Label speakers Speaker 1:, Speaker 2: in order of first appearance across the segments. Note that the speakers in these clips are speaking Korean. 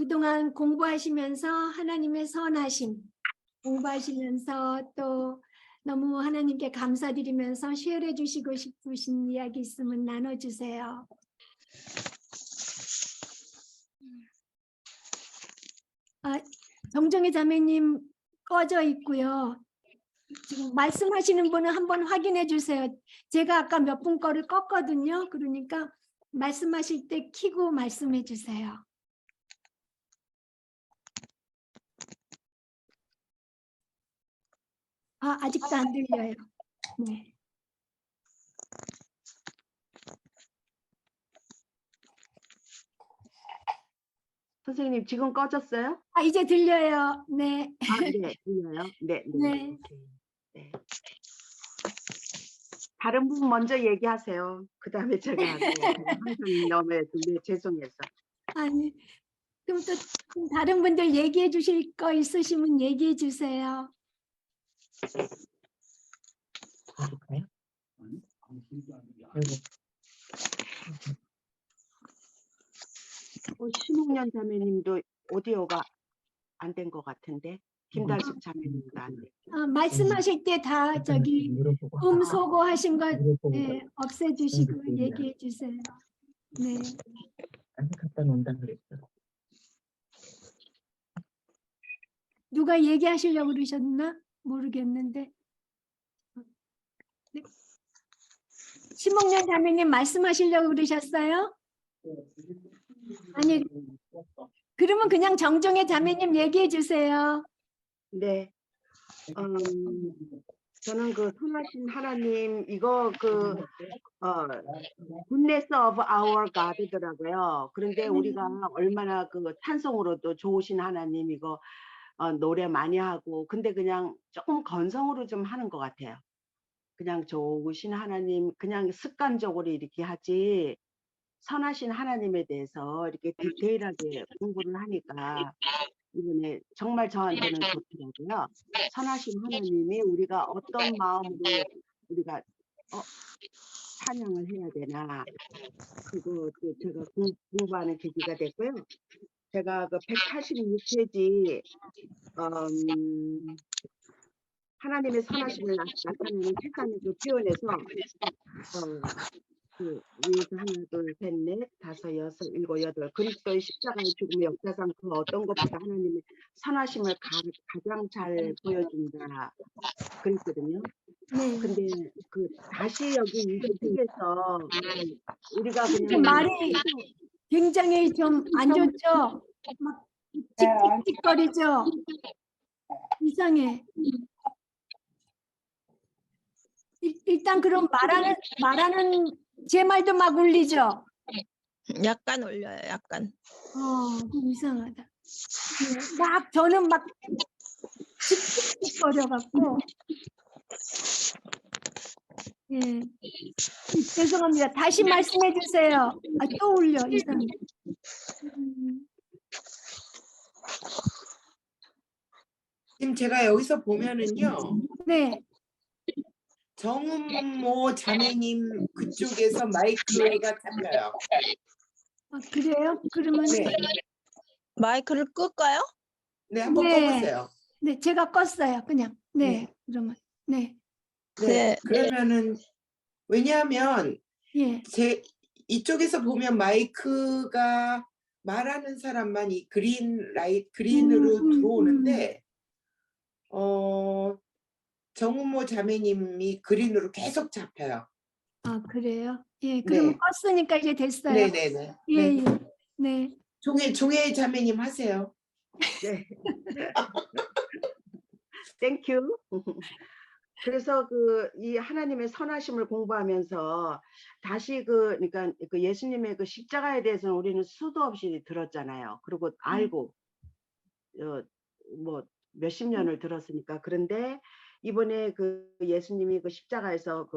Speaker 1: 그동안 공부하시면서 하나님의 선하심 공부하시면서 또 너무 하나님께 감사드리면서 쉐어해 주시고 싶으신 이야기 있으면 나눠주세요. 정정희 자매님 꺼져 있고요. 지금 말씀하시는 분은 한번 확인해 주세요. 제가 아까 몇 분 거를 껐거든요. 그러니까 말씀하실 때 켜고 말씀해 주세요. 아직도 안 들려요. 네.
Speaker 2: 선생님 지금 꺼졌어요?
Speaker 1: 이제 들려요. 네.
Speaker 2: 네, 들려요. 네, 네.
Speaker 1: 네.
Speaker 2: 네. 다른 분 먼저 얘기하세요. 그다음에 제가 항상 너무 죄송해서.
Speaker 1: 아니, 그럼 또 다른 분들 얘기해 주실 거 있으시면 얘기해 주세요.
Speaker 3: 볼까요?
Speaker 2: 심옥년 자매님도 오디오가 안 된 것 같은데 김달숙 자매님도 안 돼.
Speaker 1: 말씀하실 때 다 저기 소고 하신 거 없애주시고 얘기해 주세요. 네.
Speaker 3: 아니 갖다 놓는다 그랬어.
Speaker 1: 누가 얘기하시려고 그러셨나? 모르겠는데. 네. 심옥년 자매님 말씀하시려고 그러셨어요? 아니, 그러면 그냥 정종의 자매님 얘기해 주세요.
Speaker 2: 네. 저는 그 선하신 하나님 이거 goodness of our God더라고요. 그런데 우리가 얼마나 그 찬송으로도 좋으신 하나님 이거 노래 많이 하고 근데 그냥 조금 건성으로 좀 하는 것 같아요. 그냥 좋으신 하나님 그냥 습관적으로 이렇게 하지 선하신 하나님에 대해서 이렇게 디테일하게 공부를 하니까 이번에 정말 저한테는 좋더라고요. 선하신 하나님이 우리가 어떤 마음으로 우리가 찬양을 해야 되나 그거 또 제가 공부하는 계기가 됐고요. 제가 그 186페이지 하나님의 선하심을 나타내는 책상의 그 표현에서 그 위에서 하나 둘셋넷 다섯 여섯 일곱 여덟 그리스도의 십자가의 죽음의 역사상 그 어떤 것보다 하나님의 선하심을 가장 잘 보여준다 그랬거든요. 근데 그 다시 여기 이 책에서 우리가 그냥
Speaker 1: 말이 굉장히 좀 안 좋죠? 막 찍찍거리죠? 이상해. 일단 그럼 말하는 제 말도 막 울리죠?
Speaker 4: 약간 올려요, 약간.
Speaker 1: 좀 이상하다. 막 저는 막 찍찍거려갖고. 예. 죄송합니다. 다시 말씀해 주세요. 또 울려, 이상해.
Speaker 5: 지금 제가 여기서 보면은요.
Speaker 1: 네.
Speaker 5: 정은모 자매님 그쪽에서 마이크가 잡혀요.
Speaker 1: 그래요? 그러면
Speaker 5: 네.
Speaker 4: 마이크를 끌까요?
Speaker 5: 네, 한번
Speaker 1: 네.
Speaker 5: 꺼보세요.
Speaker 1: 네, 제가 껐어요. 그냥. 네.
Speaker 5: 네.
Speaker 1: 그러면 네.
Speaker 5: 네. 그러면은 왜냐하면
Speaker 1: 예.
Speaker 5: 이쪽에서 보면 마이크가 말하는 사람만 이 그린으로 들어오는데 정은모 자매님이 그린으로 계속 잡혀요.
Speaker 1: 그래요? 예, 그러면
Speaker 5: 네.
Speaker 1: 껐으니까 이제 됐어요.
Speaker 5: 네네네.
Speaker 1: 예,
Speaker 5: 네.
Speaker 1: 예. 네.
Speaker 5: 종혜 자매님 하세요.
Speaker 2: 네. 땡큐. 그래서 이 하나님의 선하심을 공부하면서 다시 그러니까 그 예수님의 그 십자가에 대해서는 우리는 수도 없이 들었잖아요. 그리고 알고 뭐 몇십 년을 들었으니까. 그런데 이번에 그 예수님이 그 십자가에서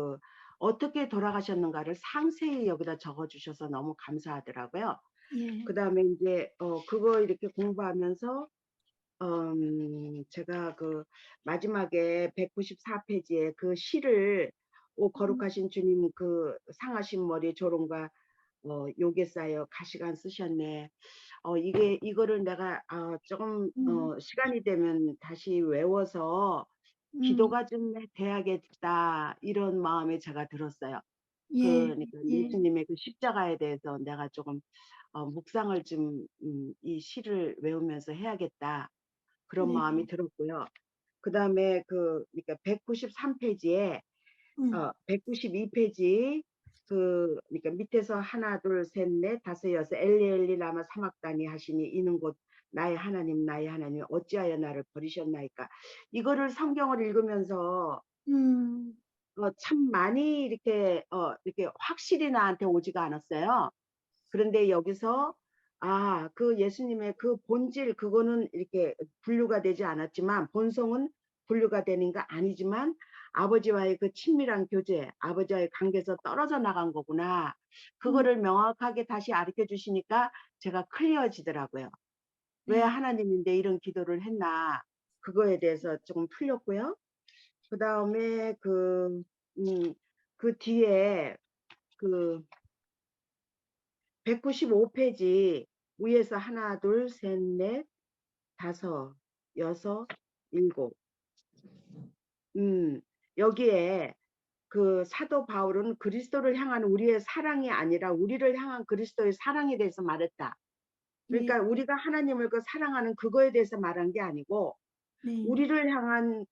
Speaker 2: 어떻게 돌아가셨는가를 상세히 여기다 적어주셔서 너무 감사하더라고요.
Speaker 1: 예.
Speaker 2: 그다음에 이제 그거 이렇게 공부하면서 제가 그 마지막에 194페이지에 그 시를 오 거룩하신 주님 그 상하신 머리 조롱과 요게 쌓여 가시관 쓰셨네. 이거를 내가 조금 시간이 되면 다시 외워서 기도가 좀 돼야겠다 이런 마음에 제가 들었어요.
Speaker 1: 예,
Speaker 2: 그러니까
Speaker 1: 예,
Speaker 2: 예수님의 그 십자가에 대해서 내가 조금 묵상을 좀 이 시를 외우면서 해야겠다 그런
Speaker 1: 네,
Speaker 2: 마음이 들었고요. 그다음에 그러니까 193페이지에
Speaker 1: 음,
Speaker 2: 192페이지 그러니까 밑에서 하나 둘 셋 넷 다섯 여섯 엘리 라마 사막다니 하시니 이는 곧 나의 하나님 어찌하여 나를 버리셨나이까. 이거를 성경을 읽으면서
Speaker 1: 음,
Speaker 2: 참 많이 이렇게 확실히 나한테 오지가 않았어요. 그런데 여기서 그 예수님의 그 본질 그거는 이렇게 분류가 되지 않았지만 본성은 분류가 되는 거 아니지만 아버지와의 그 친밀한 교제, 아버지와의 관계에서 떨어져 나간 거구나. 그거를 명확하게 다시 가르쳐 주시니까 제가 클리어지더라고요. 왜
Speaker 1: 네,
Speaker 2: 하나님인데 이런 기도를 했나. 그거에 대해서 조금 풀렸고요. 그 다음에 그 뒤에 그 195페이지 위에서 하나, 둘, 셋, 넷, 다섯, 여섯, 일곱. 여기에 그 사도 바울은 그리스도를 향한 우리의 사랑이 아니라 우리를 향한 그리스도의 사랑에 대해서 말했다.
Speaker 1: 예,
Speaker 2: 그러니까 우리가 하나님을 그 사랑하는 그거에 대해서 말한 게 아니고
Speaker 1: 네,
Speaker 2: 우리를 향한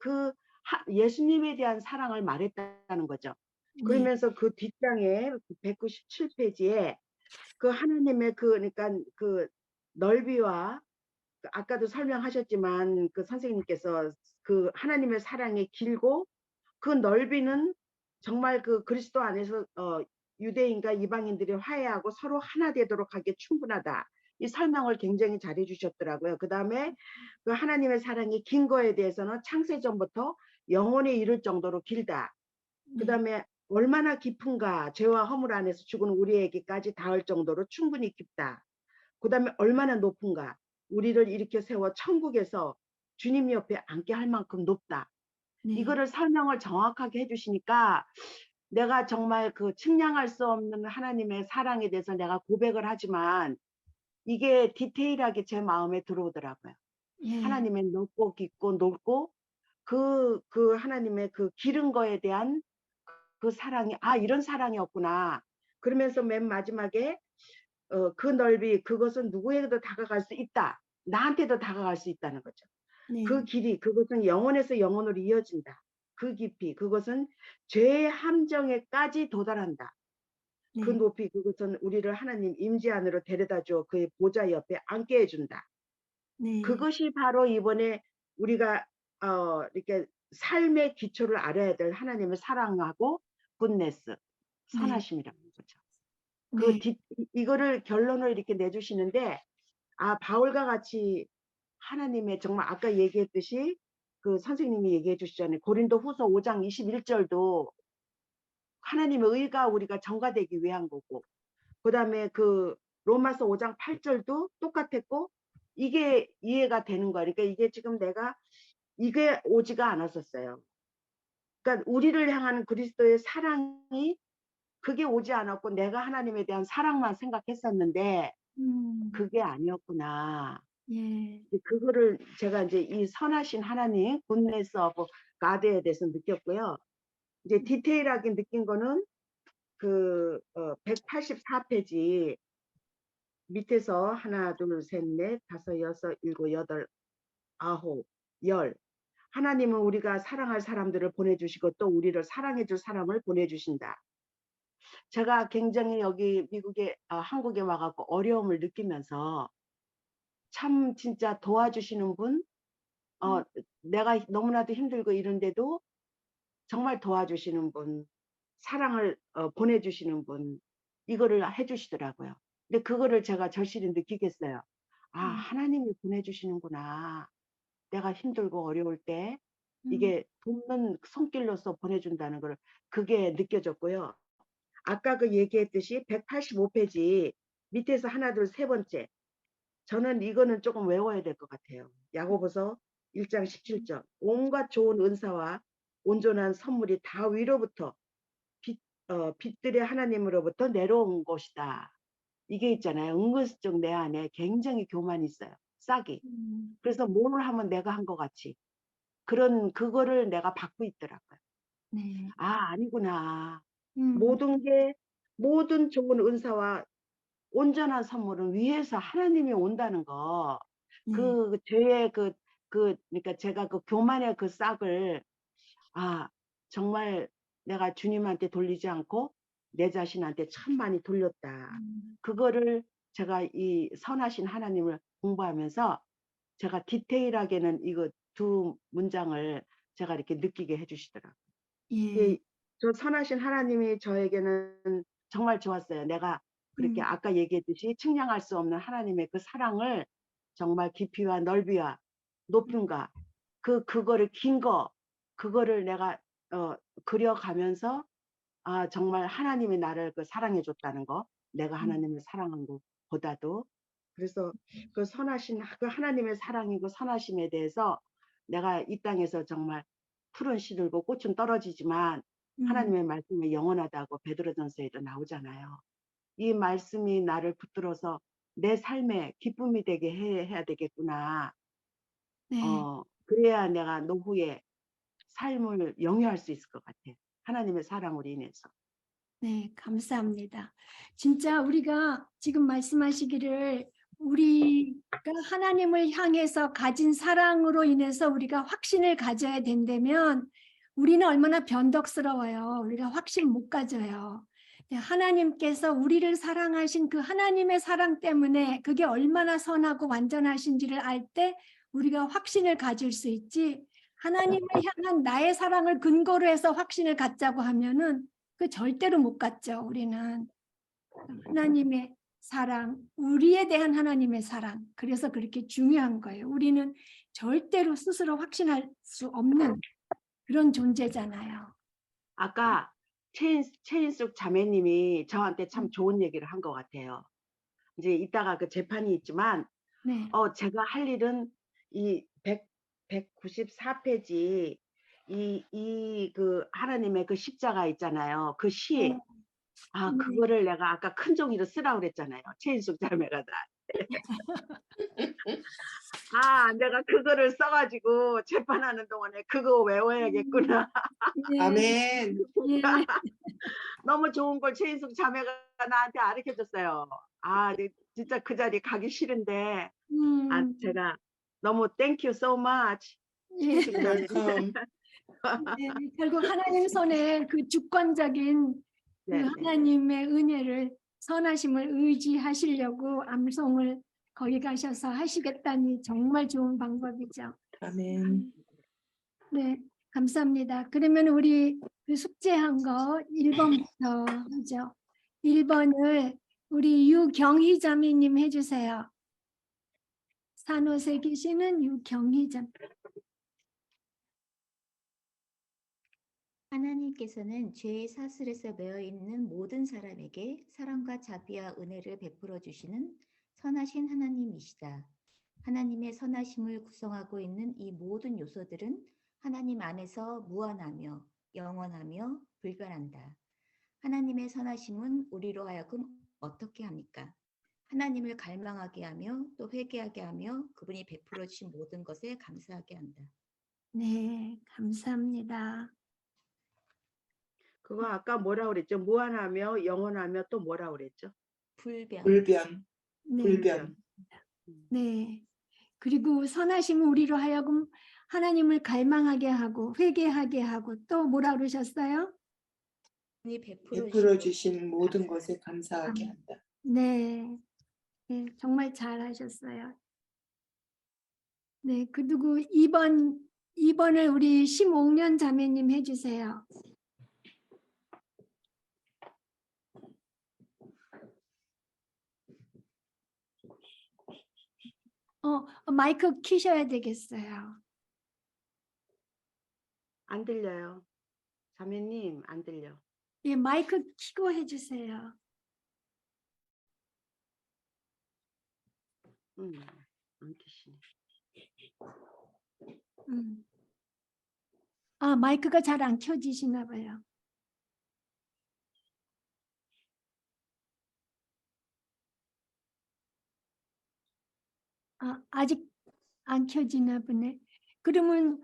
Speaker 2: 예수님에 대한 사랑을 말했다는 거죠.
Speaker 1: 네,
Speaker 2: 그러면서 그 뒷장에 197페이지에 그 하나님의 그러니까 그 넓이와 아까도 설명하셨지만 그 선생님께서 그 하나님의 사랑이 길고 그 넓이는 정말 그 그리스도 안에서 유대인과 이방인들이 화해하고 서로 하나 되도록 하기에 충분하다. 이 설명을 굉장히 잘해 주셨더라고요. 그 다음에 그 하나님의 사랑이 긴 거에 대해서는 창세전부터 영원에 이를 정도로 길다. 그
Speaker 1: 네,
Speaker 2: 다음에 얼마나 깊은가. 죄와 허물 안에서 죽은 우리에게까지 닿을 정도로 충분히 깊다. 그 다음에 얼마나 높은가. 우리를 일으켜 세워 천국에서 주님 옆에 앉게 할 만큼 높다.
Speaker 1: 네,
Speaker 2: 이거를 설명을 정확하게 해주시니까 내가 정말 그 측량할 수 없는 하나님의 사랑에 대해서 내가 고백을 하지만 이게 디테일하게 제 마음에 들어오더라고요.
Speaker 1: 예,
Speaker 2: 하나님의 높고 깊고 높고 그 하나님의 그 기른 거에 대한 그 사랑이 이런 사랑이었구나. 그러면서 맨 마지막에 그 넓이 그것은 누구에게도 다가갈 수 있다. 나한테도 다가갈 수 있다는 거죠. 그
Speaker 1: 네,
Speaker 2: 길이 그것은 영혼에서 영혼으로 이어진다. 그 깊이 그것은 죄의 함정에까지 도달한다. 그
Speaker 1: 네,
Speaker 2: 높이 그것은 우리를 하나님 임재 안으로 데려다 줘 그의 보좌 옆에 앉게 해준다.
Speaker 1: 네,
Speaker 2: 그것이 바로 이번에 우리가 이렇게 삶의 기초를 알아야 될 하나님을 사랑하고 굿네스
Speaker 1: 네,
Speaker 2: 선하심이라는 거죠.
Speaker 1: 네,
Speaker 2: 이거를 결론을 이렇게 내주시는데 바울과 같이 하나님의 정말 아까 얘기했듯이 그 선생님이 얘기해 주시잖아요. 고린도 후서 5장 21절도 하나님의 의가 우리가 전가되기 위한 거고 그 다음에 그 로마서 5장 8절도 똑같았고 이게 이해가 되는 거야. 그러니까 이게 지금 내가 이게 오지가 않았었어요. 그러니까 우리를 향한 그리스도의 사랑이 그게 오지 않았고 내가 하나님에 대한 사랑만 생각했었는데 그게 아니었구나.
Speaker 1: 예,
Speaker 2: 그거를 제가 이제 이 선하신 하나님, 굿네스 오브 가드에 대해서 느꼈고요. 이제 디테일하게 느낀 거는 184페이지 밑에서 하나, 둘, 셋, 넷, 다섯, 여섯, 일곱, 여덟, 아홉, 열. 하나님은 우리가 사랑할 사람들을 보내주시고 또 우리를 사랑해줄 사람을 보내주신다. 제가 굉장히 여기 미국에 한국에 와갖고 어려움을 느끼면서 참 진짜 도와주시는 분, 내가 너무나도 힘들고 이런데도 정말 도와주시는 분, 사랑을 보내주시는 분, 이거를 해주시더라고요. 근데 그거를 제가 절실히 느끼겠어요. 하나님이 보내주시는구나. 내가 힘들고 어려울 때 이게 돕는 손길로서 보내준다는 걸 그게 느껴졌고요. 아까 그 얘기했듯이 185페이지 밑에서 하나, 둘, 세 번째. 저는 이거는 조금 외워야 될 것 같아요. 야고보서 1장 17절. 온갖 좋은 은사와 온전한 선물이 다 위로부터 빛들의 하나님으로부터 내려온 것이다. 이게 있잖아요. 은근슬쩍 내 안에 굉장히 교만이 있어요. 싹이.
Speaker 1: 음,
Speaker 2: 그래서 뭘 하면 내가 한 것 같이. 그거를 내가 받고 있더라고요.
Speaker 1: 네.
Speaker 2: 아, 아니구나.
Speaker 1: 음,
Speaker 2: 모든 좋은 은사와 온전한 선물은 위에서 하나님이 온다는 거.
Speaker 1: 네.
Speaker 2: 그 죄의 그러니까 제가 그 교만의 그 싹을, 아, 정말 내가 주님한테 돌리지 않고 내 자신한테 참 많이 돌렸다.
Speaker 1: 음,
Speaker 2: 그거를 제가 이 선하신 하나님을 공부하면서 제가 디테일하게는 이거 두 문장을 제가 이렇게 느끼게 해주시더라고요.
Speaker 1: 예.
Speaker 2: 저 선하신 하나님이 저에게는 정말 좋았어요. 내가 그렇게
Speaker 1: 음,
Speaker 2: 아까 얘기했듯이 측량할 수 없는 하나님의 그 사랑을 정말 깊이와 넓이와 높음과 그거를 그거를 내가 그려가면서, 아, 정말 하나님이 나를 그 사랑해 줬다는 거, 내가 하나님을 사랑한 것보다도. 그래서 그 선하신 그 하나님의 사랑이고 선하심에 대해서 내가 이 땅에서 정말 풀은 시들고 꽃은 떨어지지만
Speaker 1: 음,
Speaker 2: 하나님의 말씀이 영원하다고 베드로전서에도 나오잖아요. 이 말씀이 나를 붙들어서 내 삶에 기쁨이 되게 해야 되겠구나.
Speaker 1: 네.
Speaker 2: 그래야 내가 노후에 삶을 영위할 수 있을 것 같아요. 하나님의 사랑으로 인해서.
Speaker 1: 네, 감사합니다. 진짜 우리가 지금 말씀하시기를 우리가 하나님을 향해서 가진 사랑으로 인해서 우리가 확신을 가져야 된다면 우리는 얼마나 변덕스러워요. 우리가 확신 못 가져요. 하나님께서 우리를 사랑하신 그 하나님의 사랑 때문에 그게 얼마나 선하고 완전하신지를 알 때 우리가 확신을 가질 수 있지. 하나님을 향한 나의 사랑을 근거로 해서 확신을 갖자고 하면은 그 절대로 못 갖죠. 우리는 하나님의 사랑, 우리에 대한 하나님의 사랑. 그래서 그렇게 중요한 거예요. 우리는 절대로 스스로 확신할 수 없는 그런 존재잖아요.
Speaker 2: 아까 최인숙 자매님이 저한테 참 좋은 얘기를 한 것 같아요. 이제 이따가 그 재판이 있지만,
Speaker 1: 네.
Speaker 2: 제가 할 일은 이 194페이지 그 하나님의 그 십자가 있잖아요. 그 시.
Speaker 1: 네.
Speaker 2: 그거를 내가 아까 큰 종이로 쓰라고 그랬잖아요. 최인숙 자매가 내가 그거를 써가지고 재판하는 동안에 그거 외워야겠구나.
Speaker 1: 예,
Speaker 5: 아멘.
Speaker 1: 예,
Speaker 2: 너무 좋은 걸 최인숙 자매가 나한테 가르쳐줬어요. 진짜 그 자리 가기 싫은데, 제가 너무 thank you so much.
Speaker 1: 예.
Speaker 2: 최인숙 자매.
Speaker 5: 웰컴.
Speaker 1: 네, 결국 하나님 손에 그 주권적인 그
Speaker 2: 네네.
Speaker 1: 하나님의 은혜를 선하심을 의지하시려고 암송을 거기 가셔서 하시겠다니 정말 좋은 방법이죠.
Speaker 5: 아멘.
Speaker 1: 네, 감사합니다. 그러면 우리 그 숙제한 거 1번부터 하죠. 1번을 우리 유경희 자매님 해주세요. 산호세 계시는 유경희 자매.
Speaker 6: 하나님께서는 죄의 사슬에서 매어 있는 모든 사람에게 사랑과 자비와 은혜를 베풀어 주시는 선하신 하나님이시다. 하나님의 선하심을 구성하고 있는 이 모든 요소들은 하나님 안에서 무한하며 영원하며 불변한다. 하나님의 선하심은 우리로 하여금 어떻게 합니까? 하나님을 갈망하게 하며 또 회개하게 하며 그분이 베풀어 주신 모든 것에 감사하게 한다.
Speaker 1: 네, 감사합니다.
Speaker 2: 그거 아까 뭐라 그랬죠? 무한하며 영원하며 또 뭐라 그랬죠?
Speaker 6: 불변.
Speaker 5: 불변.
Speaker 1: 네,
Speaker 5: 불변.
Speaker 1: 네. 그리고 선하심은 우리로 하여금 하나님을 갈망하게 하고 회개하게 하고 또 뭐라 그러셨어요?
Speaker 6: 그분이
Speaker 5: 베풀어 주신 모든 것에 감사하게 한다.
Speaker 1: 네, 네, 정말 잘하셨어요. 네, 그리고 2번을 우리 심옥년 자매님 해주세요. 마이크 키셔야 되겠어요.
Speaker 2: 안 들려요. 자매님, 안 들려.
Speaker 1: 예, 마이크 키고 해주세요.
Speaker 2: 안 계시네.
Speaker 1: 마이크가 잘 안 켜지시나 봐요. 아직 안 켜지나 보네. 그러면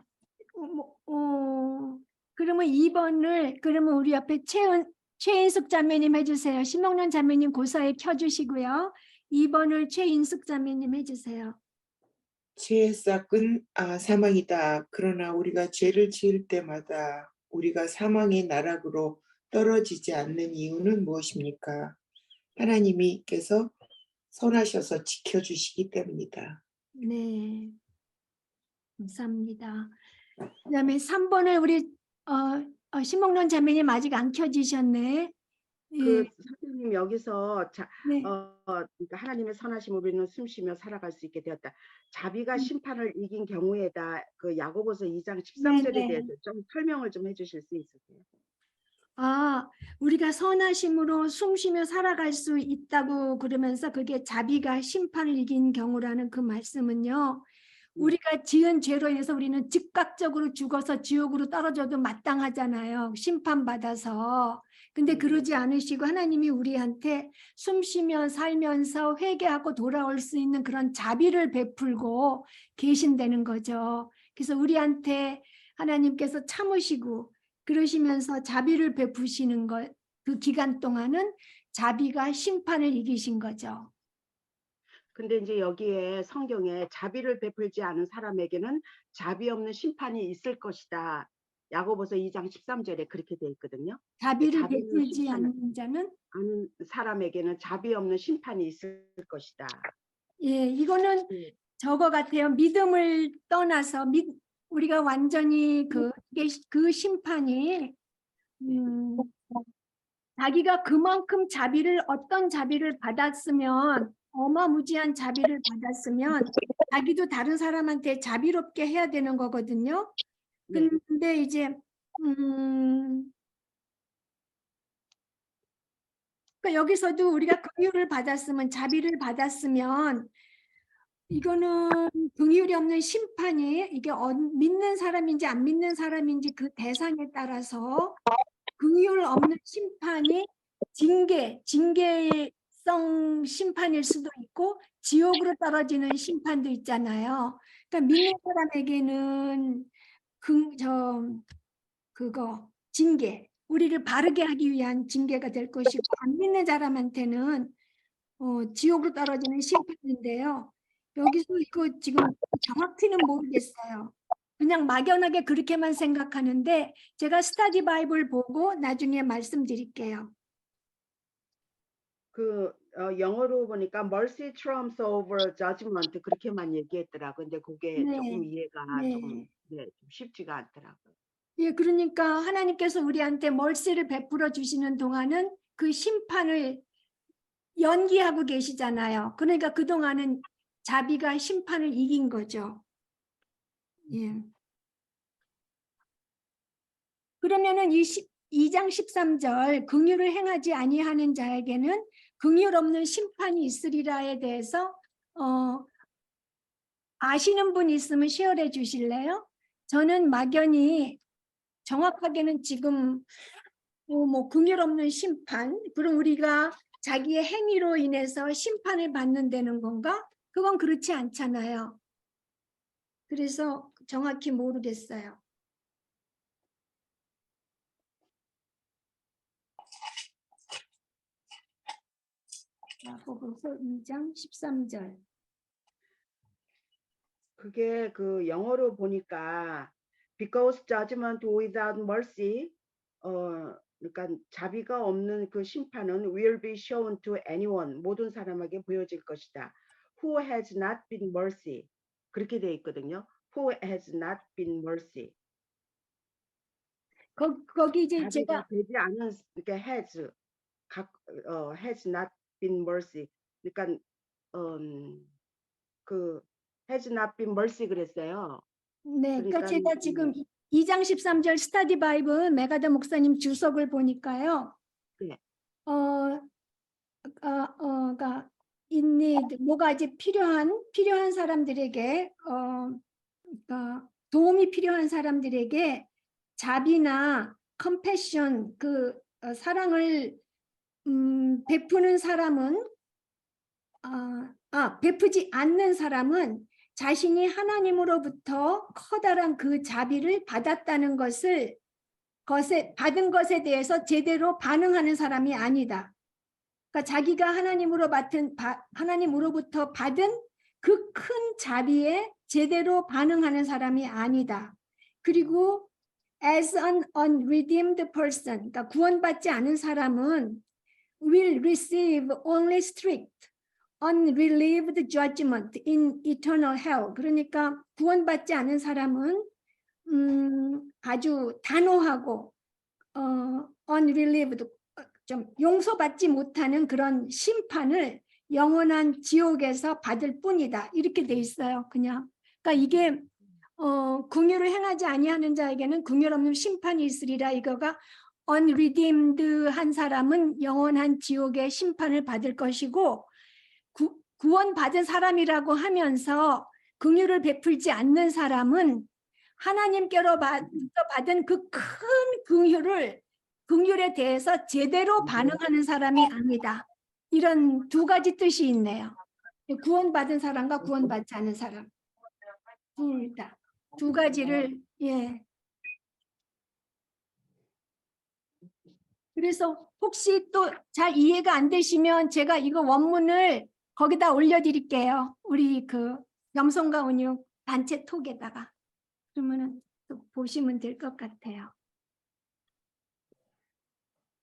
Speaker 1: 그러면 2번을 그러면 우리 옆에 최인숙 자매님 해주세요. 심영란 자매님 고사에 켜주시고요. 2번을 최인숙 자매님 해주세요.
Speaker 5: 죄의 싹은 사망이다. 그러나 우리가 죄를 지을 때마다 우리가 사망의 나락으로 떨어지지 않는 이유는 무엇입니까? 하나님께서 선하셔서 지켜주시기 때문이다.
Speaker 1: 네, 감사합니다. 그다음에 3번을 우리 심목론 자매님 아직 안 켜지셨네.
Speaker 2: 그
Speaker 1: 예,
Speaker 2: 선생님 여기서
Speaker 1: 네.
Speaker 2: 그러니까 하나님의 선하심 우리는 숨쉬며 살아갈 수 있게 되었다. 자비가 심판을 이긴 경우에다 그 야고보서 2장 13절에
Speaker 1: 네.
Speaker 2: 대해서 좀 설명을 좀 해주실 수 있으세요?
Speaker 1: 우리가 선하심으로 숨쉬며 살아갈 수 있다고 그러면서 그게 자비가 심판을 이긴 경우라는 그 말씀은요. 우리가 지은 죄로 인해서 우리는 즉각적으로 죽어서 지옥으로 떨어져도 마땅하잖아요. 심판받아서. 근데 그러지 않으시고 하나님이 우리한테 숨쉬며 살면서 회개하고 돌아올 수 있는 그런 자비를 베풀고 계신다는 거죠. 그래서 우리한테 하나님께서 참으시고 그러시면서 자비를 베푸시는 것, 그 기간 동안은 자비가 심판을 이기신 거죠.
Speaker 2: 근데 이제 여기에 성경에 자비를 베풀지 않은 사람에게는 자비 없는 심판이 있을 것이다. 야고보서 2장 13절에 그렇게 돼 있거든요.
Speaker 1: 자비를
Speaker 2: 자비는
Speaker 1: 베풀지
Speaker 2: 심판을
Speaker 1: 않는 자는
Speaker 2: 아는 사람에게는 자비 없는 심판이 있을 것이다.
Speaker 1: 예, 이거는 저거 같아요. 믿음을 떠나서 우리가 완전히 그 심판이 자기가 그만큼 어떤 자비를 받았으면 어마무지한 자비를 받았으면 자기도 다른 사람한테 자비롭게 해야 되는 거거든요.
Speaker 2: 네.
Speaker 1: 근데 이제 그러니까 여기서도 우리가 긍휼을 받았으면 자비를 받았으면 이거는 긍휼이 없는 심판이 이게 믿는 사람인지 안 믿는 사람인지 그 대상에 따라서 긍휼 없는 심판이 징계성 심판일 수도 있고 지옥으로 떨어지는 심판도 있잖아요. 그러니까 믿는 사람에게는 징계, 우리를 바르게 하기 위한 징계가 될 것이고 안 믿는 사람한테는 지옥으로 떨어지는 심판인데요. 여기서 이거 지금 정확히는 모르겠어요. 그냥 막연하게 그렇게만 생각하는데 제가 스터디 바이블 보고 나중에 말씀드릴게요.
Speaker 2: 영어로 보니까 mercy trumps over judgment 그렇게만 얘기했더라고. 근데 그게
Speaker 1: 네.
Speaker 2: 조금 이해가
Speaker 1: 네.
Speaker 2: 좀 쉽지가 않더라고요.
Speaker 1: 예, 그러니까 하나님께서 우리한테 멀시를 베풀어 주시는 동안은 그 심판을 연기하고 계시잖아요. 그러니까 그동안은 자비가 심판을 이긴 거죠. 예. 그러면은 이 2장 13절 긍휼을 행하지 아니하는 자에게는 긍휼 없는 심판이 있으리라에 대해서 아시는 분 있으면 쉐어해 주실래요? 저는 막연히 정확하게는 지금 뭐 긍휼 없는 심판, 그럼 우리가 자기의 행위로 인해서 심판을 받는다는 건가? 그건 그렇지 않잖아요. 그래서 정확히 모르겠어요. 야고보서 2장 13절.
Speaker 2: 그게 그 영어로 보니까 because judgment without mercy 그러니까 자비가 없는 그 심판은 will be shown to anyone 모든 사람에게 보여질 것이다. Who has not been mercy 그렇게 돼 있거든요. Who has not been mercy
Speaker 1: 거기 이제
Speaker 2: 자비가
Speaker 1: 제가
Speaker 2: 되지 않은 그러니까 has not been mercy 그러니까 그 has not been mercy 그랬어요.
Speaker 1: 네, 그러니까
Speaker 2: 그러니까
Speaker 1: 제가 지금 2장 13절 스터디 바이블 메가더 목사님 주석을 보니까요.
Speaker 2: 네.
Speaker 1: 그러니까 in need, 뭐가 이제 필요한 사람들에게 그러니까 도움이 필요한 사람들에게 자비나 컴패션 사랑을 베푸는 사람은 베푸지 않는 사람은 자신이 하나님으로부터 커다란 그 자비를 받았다는 것에 받은 것에 대해서 제대로 반응하는 사람이 아니다. 그러니까 자기가 하나님으로부터 받은 그 큰 자비에 제대로 반응하는 사람이 아니다. 그리고 as an unredeemed person, 그러니까 구원받지 않은 사람은 will receive only strict, unrelieved judgment in eternal hell. 그러니까 구원받지 않은 사람은 아주 단호하고 unrelieved, 좀 용서받지 못하는 그런 심판을 영원한 지옥에서 받을 뿐이다. 이렇게 돼 있어요. 그냥. 그러니까 이게 긍휼을 행하지 아니하는 자에게는 긍휼 없는 심판이 있으리라. 이거가 unredeemed한 사람은 영원한 지옥의 심판을 받을 것이고, 구원받은 사람이라고 하면서 긍휼을 베풀지 않는 사람은 하나님께로 받은 그 큰 긍휼에 대해서 제대로 반응하는 사람이 아니다. 이런 두 가지 뜻이 있네요. 구원받은 사람과 구원받지 않은 사람. 둘 다. 두 가지를, 예. 그래서 혹시 또 잘 이해가 안 되시면 제가 이거 원문을 거기다 올려드릴게요. 우리 그 염송과 온유 단체 톡에다가. 그러면은 또 보시면 될 것 같아요.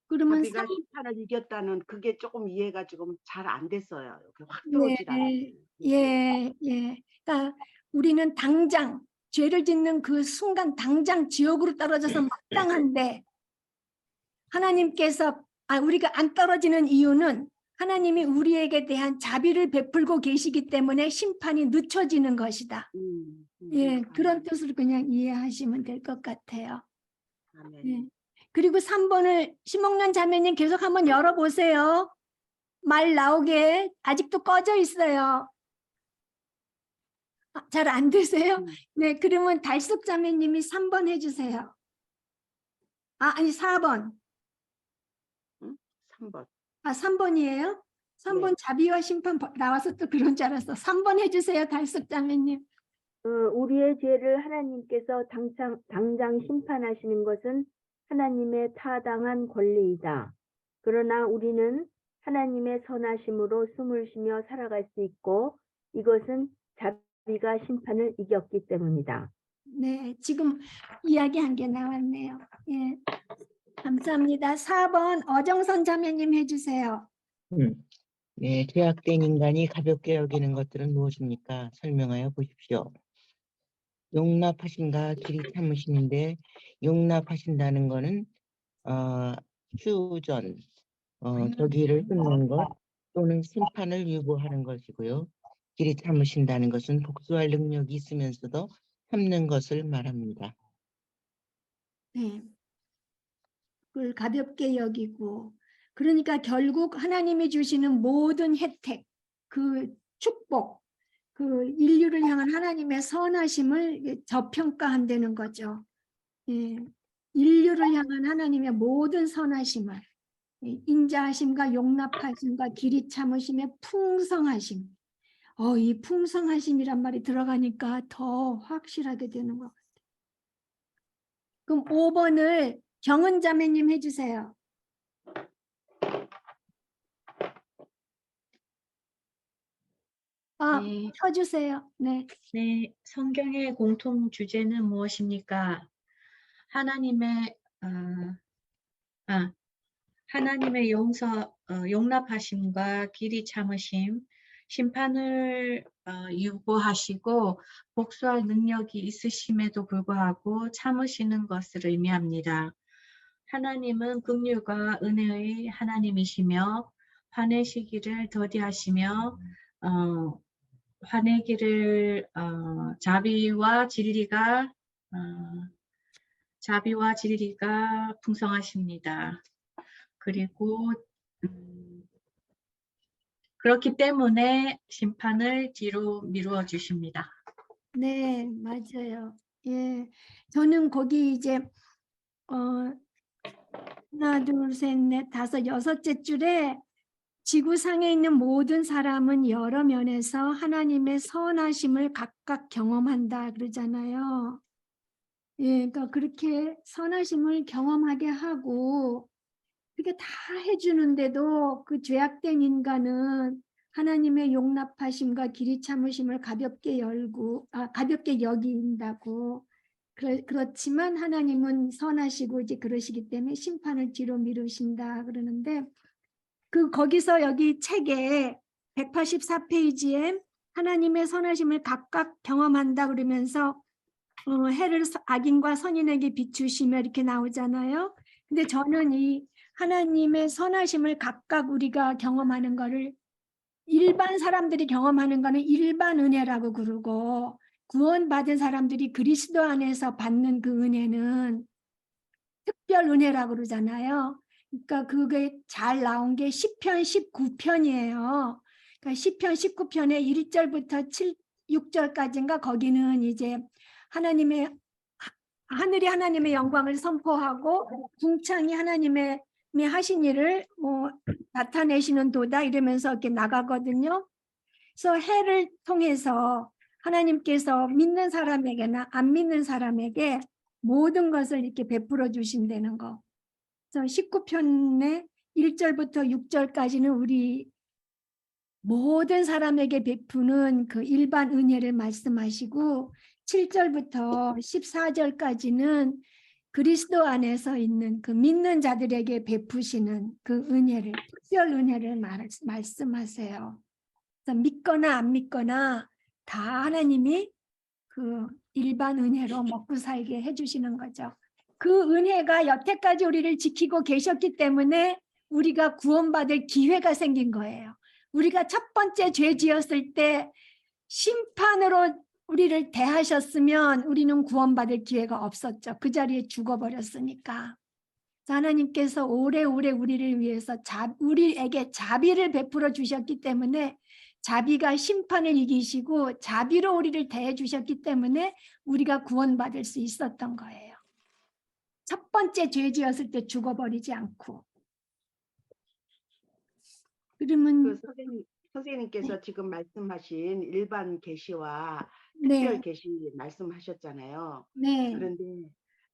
Speaker 1: 그러면
Speaker 2: 자비가 심판을 이겼다는 그게 조금 이해가 지금 잘 안 됐어요. 이렇게 확
Speaker 1: 네,
Speaker 2: 들어오질 않아요.
Speaker 1: 예. 그러니까 우리는 당장 죄를 짓는 그 순간 당장 지옥으로 떨어져서 마땅한데 하나님께서 우리가 안 떨어지는 이유는 하나님이 우리에게 대한 자비를 베풀고 계시기 때문에 심판이 늦춰지는 것이다. 예, 그런 뜻으로 그냥 이해하시면 될 것 같아요.
Speaker 2: 아멘.
Speaker 1: 예. 그리고 3번을 심옥련 자매님 계속 한번 열어보세요. 말 나오게. 아직도 꺼져 있어요. 잘 안 되세요? 네, 그러면 달숙 자매님이 3번 해주세요. 아니 4번.
Speaker 2: 3번.
Speaker 1: 3번이에요? 3번
Speaker 2: 네.
Speaker 1: 자비와 심판 나와서 또 그런 줄 알았어. 3번 해주세요, 달숙 자매님.
Speaker 7: 우리의 죄를 하나님께서 당장 심판하시는 것은 하나님의 타당한 권리이다. 그러나 우리는 하나님의 선하심으로 숨을 쉬며 살아갈 수 있고 이것은 자비가 심판을 이겼기 때문이다.
Speaker 1: 네, 지금 이야기한 게 나왔네요. 예, 감사합니다. 4번 어정선 자매님 해주세요.
Speaker 3: 네, 죄악된 인간이 가볍게 여기는 것들은 무엇입니까? 설명하여 보십시오. 용납하신가 길이 참으시는데 용납하신다는 거는 휴전, 저기를 끊는 것 또는 심판을 유보하는 것이고요. 길이 참으신다는 것은 복수할 능력이 있으면서도 참는 것을 말합니다.
Speaker 1: 네, 그걸 가볍게 여기고, 그러니까 결국 하나님이 주시는 모든 혜택, 그 축복, 그 인류를 향한 하나님의 선하심을 저평가한다는 거죠. 예, 인류를 향한 하나님의 모든 선하심을, 인자하심과 용납하심과 길이 참으심의 풍성하심. 이 풍성하심이란 말이 들어가니까 더 확실하게 되는 것 같아요. 그럼 5번을 경은 자매님 해주세요.
Speaker 8: 네.
Speaker 1: 켜주세요. 네.
Speaker 8: 네, 성경의 공통 주제는 무엇입니까? 하나님의 용납하심과 길이 참으심, 심판을 유보하시고 복수할 능력이 있으심에도 불구하고 참으시는 것을 의미합니다. 하나님은 긍휼과 은혜의 하나님이시며 화내시기를 더디하시며 화내기를 자비와 진리가 풍성하십니다. 그리고 그렇기 때문에 심판을 뒤로 미루어 주십니다.
Speaker 1: 네, 맞아요. 예, 저는 거기 이제 하나, 둘, 셋, 넷, 다섯, 여섯째 줄에 지구상에 있는 모든 사람은 여러 면에서 하나님의 선하심을 각각 경험한다 그러잖아요. 예, 그러니까 그렇게 선하심을 경험하게 하고 그게 다 해주는데도 그 죄악된 인간은 하나님의 용납하심과 길이 참으심을 가볍게 여긴다고. 그렇지만 하나님은 선하시고 이제 그러시기 때문에 심판을 뒤로 미루신다 그러는데 거기서 여기 책에 184페이지에 하나님의 선하심을 각각 경험한다 그러면서 해를 악인과 선인에게 비추시며 이렇게 나오잖아요. 근데 저는 이 하나님의 선하심을 각각 우리가 경험하는 거를 일반 사람들이 경험하는 거는 일반 은혜라고 그러고 구원받은 사람들이 그리스도 안에서 받는 그 은혜는 특별 은혜라고 그러잖아요. 그러니까 그게 잘 나온 게 시편 19편이에요. 그러니까 시편 19편의 1절부터 6절까지인가 거기는 이제 하늘이 하나님의 영광을 선포하고 궁창이 하나님의 하신 일을 나타내시는 도다 이러면서 이렇게 나가거든요. 그래서 해를 통해서 하나님께서 믿는 사람에게나 안 믿는 사람에게 모든 것을 이렇게 베풀어 주신다는 거. 그래서 19편의 1절부터 6절까지는 우리 모든 사람에게 베푸는 그 일반 은혜를 말씀하시고 7절부터 14절까지는 그리스도 안에서 있는 그 믿는 자들에게 베푸시는 그 은혜를, 특별 은혜를 말씀하세요. 그래서 믿거나 안 믿거나 다 하나님이 그 일반 은혜로 먹고 살게 해주시는 거죠. 그 은혜가 여태까지 우리를 지키고 계셨기 때문에 우리가 구원받을 기회가 생긴 거예요. 우리가 첫 번째 죄 지었을 때 심판으로 우리를 대하셨으면 우리는 구원받을 기회가 없었죠. 그 자리에 죽어버렸으니까. 하나님께서 오래오래 우리를 위해서 우리에게 자비를 베풀어 주셨기 때문에 자비가 심판을 이기시고 자비로 우리를 대해 주셨기 때문에 우리가 구원받을 수 있었던 거예요. 첫 번째 죄 지었을 때 죽어버리지 않고. 그러면
Speaker 2: 선생님께서 지금 말씀하신 일반 계시와
Speaker 1: 네.
Speaker 2: 특별 계시 말씀하셨잖아요.
Speaker 1: 네.
Speaker 2: 그런데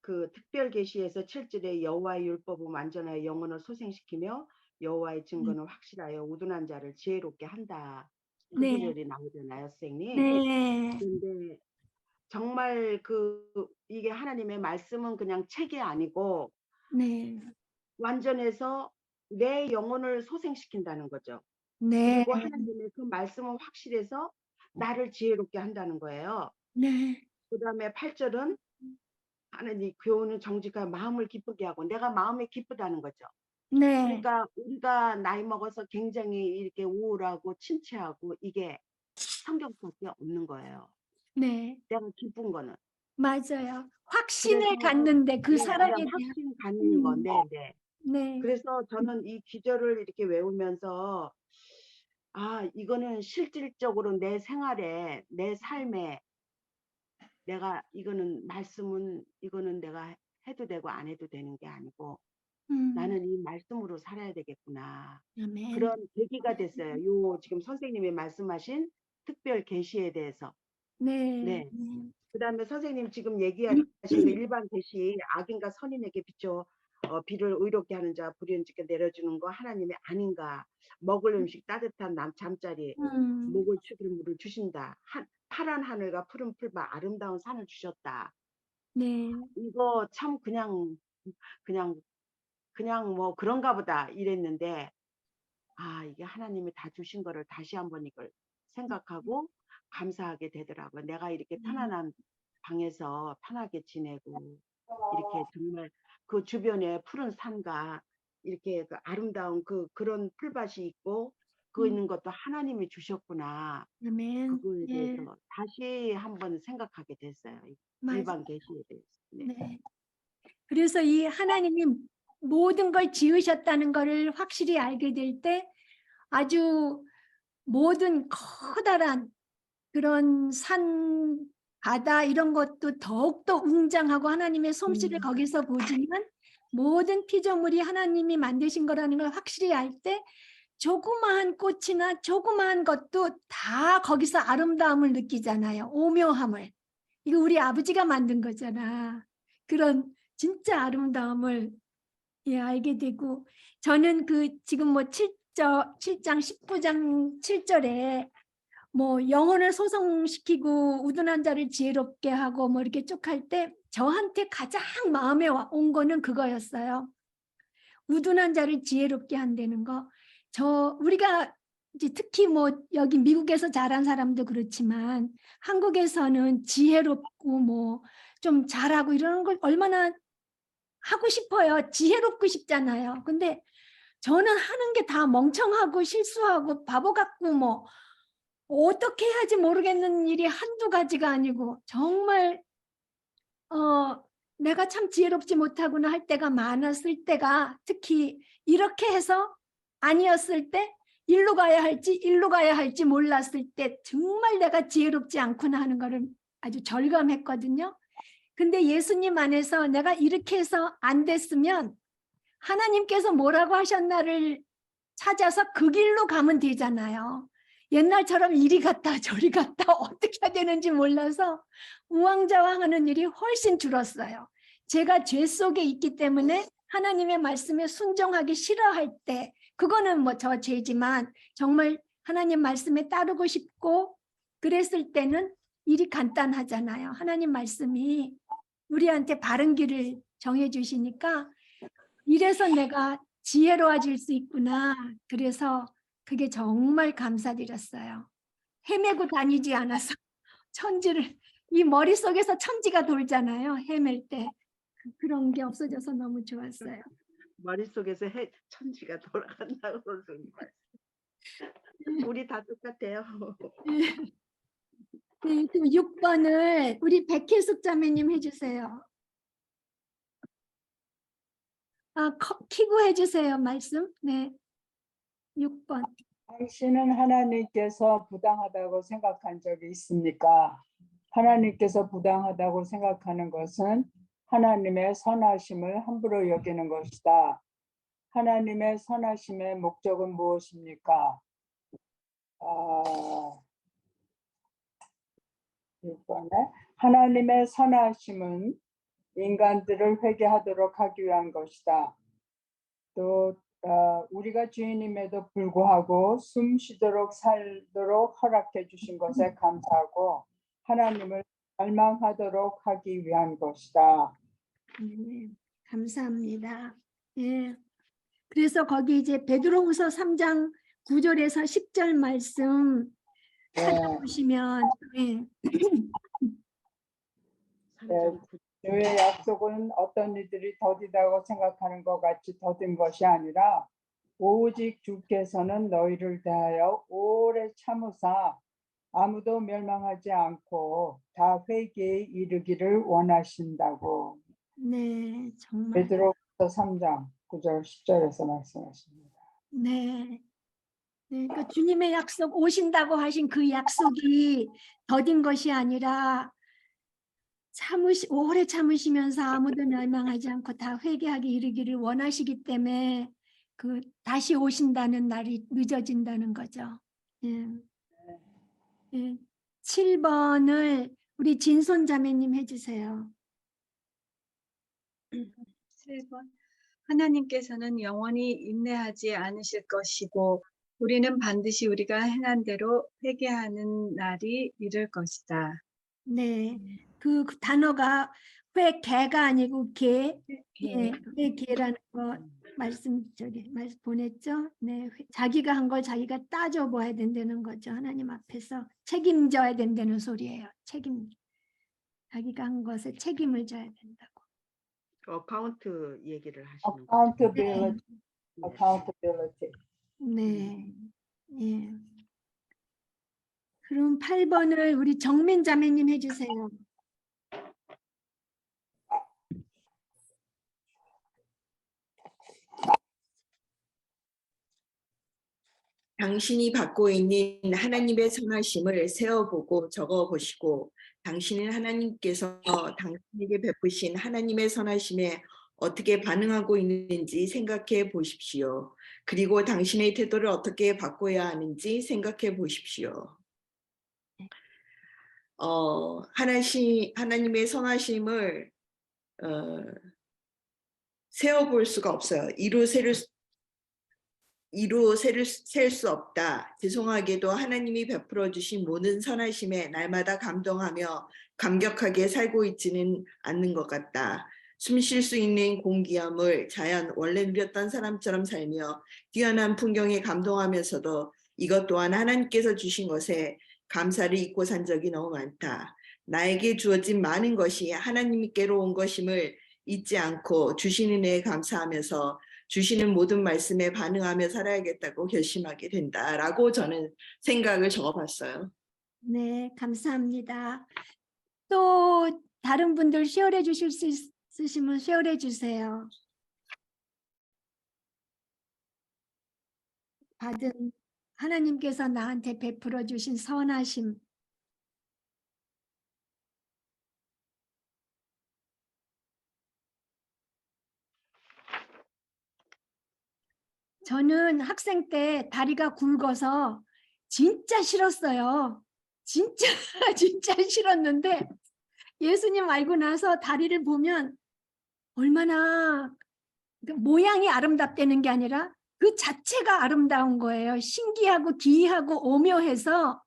Speaker 2: 그 특별 계시에서 7절에 여호와의 율법은 완전하여 영혼을 소생시키며 여호와의 증거는 확실하여 우둔한 자를 지혜롭게 한다. 그
Speaker 1: 네.
Speaker 2: 구절이 나오잖아요, 선생님.
Speaker 1: 네.
Speaker 2: 그런데 정말 이게 하나님의 말씀은 그냥 책이 아니고
Speaker 1: 네.
Speaker 2: 완전해서 내 영혼을 소생시킨다는 거죠.
Speaker 1: 네.
Speaker 2: 그리고 하나님의 그 말씀은 확실해서 나를 지혜롭게 한다는 거예요.
Speaker 1: 네.
Speaker 2: 그 다음에 8절은 하나님 교훈은 정직한 마음을 기쁘게 하고 내가 마음이 기쁘다는 거죠.
Speaker 1: 네.
Speaker 2: 그러니까 우리가 나이 먹어서 굉장히 이렇게 우울하고 침체하고 이게 성경밖에 없는 거예요.
Speaker 1: 네.
Speaker 2: 내가 기쁜 거는.
Speaker 1: 맞아요. 확신을
Speaker 2: 그래서
Speaker 1: 갖는데 그
Speaker 2: 네,
Speaker 1: 사람에
Speaker 2: 그냥
Speaker 1: 대한
Speaker 2: 확신 갖는 거. 네, 네.
Speaker 1: 네.
Speaker 2: 그래서 저는 이 기절을 이렇게 외우면서 이거는 실질적으로 내 생활에 내 삶에 내가 이거는 말씀은 이거는 내가 해도 되고 안 해도 되는 게 아니고 나는 이 말씀으로 살아야 되겠구나.
Speaker 1: 아멘.
Speaker 2: 그런 계기가 됐어요. 요 지금 선생님이 말씀하신 특별 계시에 대해서.
Speaker 1: 네.
Speaker 2: 네. 그다음에 선생님 지금 얘기하신 그 일반 계시 악인과 선인에게 비춰 비를 의롭게 하는 자 불의인에게 내려주는 거 하나님이 아닌가. 먹을 음식 따뜻한 잠자리 목을 축일 물을 주신다. 파란 하늘과 푸른 풀과 아름다운 산을 주셨다.
Speaker 1: 네.
Speaker 2: 이거 참 그냥 뭐 그런가 보다 이랬는데 이게 하나님이 다 주신 거를 다시 한번 이걸 생각하고 감사하게 되더라고요. 내가 이렇게 편안한 방에서 편하게 지내고 이렇게 정말 그 주변에 푸른 산과 이렇게 그 아름다운 그런 풀밭이 있고 그 있는 것도 하나님이 주셨구나.
Speaker 1: 아멘.
Speaker 2: 그거에
Speaker 1: 예.
Speaker 2: 대해서 다시 한번 생각하게 됐어요. 일반 계시에 대해서. 네.
Speaker 1: 네. 그래서 이 하나님이 모든 걸 지으셨다는 것을 확실히 알게 될 때 아주 모든 커다란 그런 산, 바다 이런 것도 더욱더 웅장하고 하나님의 솜씨를 거기서 보지만 모든 피조물이 하나님이 만드신 거라는 걸 확실히 알 때 조그마한 꽃이나 조그마한 것도 다 거기서 아름다움을 느끼잖아요. 오묘함을. 이거 우리 아버지가 만든 거잖아. 그런 진짜 아름다움을 알게 되고, 저는 그 지금 뭐 7장 19장 7절에 뭐 영혼을 소성시키고 우둔한 자를 지혜롭게 하고 뭐 이렇게 쭉 할 때 저한테 가장 마음에 온 거는 그거였어요. 우둔한 자를 지혜롭게 한다는 거. 우리가 이제 특히 뭐 여기 미국에서 자란 사람도 그렇지만 한국에서는 지혜롭고 뭐 좀 잘하고 이러는 걸 얼마나 하고 싶어요. 지혜롭고 싶잖아요. 근데 저는 하는 게 다 멍청하고 실수하고 바보 같고 뭐 어떻게 해야지 모르겠는 일이 한두 가지가 아니고 정말 내가 참 지혜롭지 못하구나 할 때가 많았을 때가, 특히 이렇게 해서 아니었을 때 일로 가야 할지 몰랐을 때 정말 내가 지혜롭지 않구나 하는 거를 아주 절감했거든요. 근데 예수님 안에서 내가 이렇게 해서 안 됐으면 하나님께서 뭐라고 하셨나를 찾아서 그 길로 가면 되잖아요. 옛날처럼 이리 갔다 저리 갔다 어떻게 해야 되는지 몰라서 우왕좌왕하는 일이 훨씬 줄었어요. 제가 죄 속에 있기 때문에 하나님의 말씀에 순종하기 싫어할 때, 그거는 뭐 저 죄지만 정말 하나님 말씀에 따르고 싶고 그랬을 때는 일이 간단하잖아요. 하나님 말씀이 우리한테 바른 길을 정해 주시니까 이래서 내가 지혜로워질 수 있구나. 그래서 그게 정말 감사드렸어요. 헤매고 다니지 않아서 이 머릿속에서 천지가 돌잖아요. 헤맬 때. 그런 게 없어져서 너무 좋았어요.
Speaker 2: 머릿속에서 천지가 돌아간다고 선생님 말씀. 우리 다 똑같아요.
Speaker 1: 네, 그럼 6번을 우리 백혜숙 자매님 해주세요. 키고 해주세요. 말씀. 네. 6번.
Speaker 9: 당신은 하나님께서 부당하다고 생각한 적이 있습니까? 하나님께서 부당하다고 생각하는 것은 하나님의 선하심을 함부로 여기는 것이다. 하나님의 선하심의 목적은 무엇입니까? 6번에 하나님의 선하심은 인간들을 회개하도록 하기 위한 것이다. 또 우리가 죄인임에도 불구하고 숨 쉬도록 살도록 허락해 주신 것에 감사하고 하나님을 갈망하도록 하기 위한 것이다.
Speaker 1: 네, 감사합니다. 예. 그래서 거기 이제 베드로후서 3장 9절에서 10절 말씀 찾아보시면
Speaker 9: 주의 약속은 어떤 이들이 더디다고 생각하는 것 같이 더딘 것이 아니라 오직 주께서는 너희를 대하여 오래 참으사 아무도 멸망하지 않고 다 회개에 이르기를 원하신다고.
Speaker 1: 네, 정말.
Speaker 9: 베드로후서 3장 9절 10절에서 말씀하십니다.
Speaker 1: 네. 네, 그러니까 주님의 약속, 오신다고 하신 그 약속이 더딘 것이 아니라 오래 참으시면서 아무도 멸망하지 않고 다 회개하게 이르기를 원하시기 때문에 그 다시 오신다는 날이 늦어진다는 거죠. 예. 예. 7번을 우리 진손 자매님 해주세요.
Speaker 10: 7번. 하나님께서는 영원히 인내하지 않으실 것이고 우리는 반드시 우리가 행한 대로 회개하는 날이 이를 것이다.
Speaker 1: 네, 그 단어가 회개가 아니고 개, 예, 회개라는 거 말씀 보냈죠. 네, 자기가 한 걸 자기가 따져 봐야 된다는 거죠. 하나님 앞에서 책임져야 된다는 소리예요. 자기가 한 것에 책임을 져야 된다고.
Speaker 2: 어카운트 얘기를 하시는 거죠.
Speaker 9: Accountability. Accountability.
Speaker 1: 네, 예. 그럼 8번을 우리 정민 자매님 해주세요.
Speaker 11: 당신이 받고 있는 하나님의 선하심을 세어보고 적어보시고 당신은 하나님께서 당신에게 베푸신 하나님의 선하심에 어떻게 반응하고 있는지 생각해 보십시오. 그리고 당신의 태도를 어떻게 바꿔야 하는지 생각해 보십시오. 하나님의 선하심을 세어볼 수가 없어요. 이루 셀 수 없다. 죄송하게도 하나님이 베풀어 주신 모든 선하심에 날마다 감동하며 감격하게 살고 있지는 않는 것 같다. 숨 쉴 수 있는 공기함을 자연 원래 누렸던 사람처럼 살며 뛰어난 풍경에 감동하면서도 이것 또한 하나님께서 주신 것에 감사를 잊고 산 적이 너무 많다. 나에게 주어진 많은 것이 하나님께로 온 것임을 잊지 않고 주신 은혜에 감사하면서 주시는 모든 말씀에 반응하며 살아야겠다고 결심하게 된다라고 저는 생각을 적어봤어요.
Speaker 1: 네, 감사합니다. 또 다른 분들 쉐어해 주실 수 있으시면 쉐어해 주세요. 받은 하나님께서 나한테 베풀어 주신 선하심. 저는 학생 때 다리가 굵어서 진짜 싫었어요. 진짜 진짜 싫었는데 예수님 알고 나서 다리를 보면 얼마나 모양이 아름답다는 게 아니라 그 자체가 아름다운 거예요. 신기하고 기이하고 오묘해서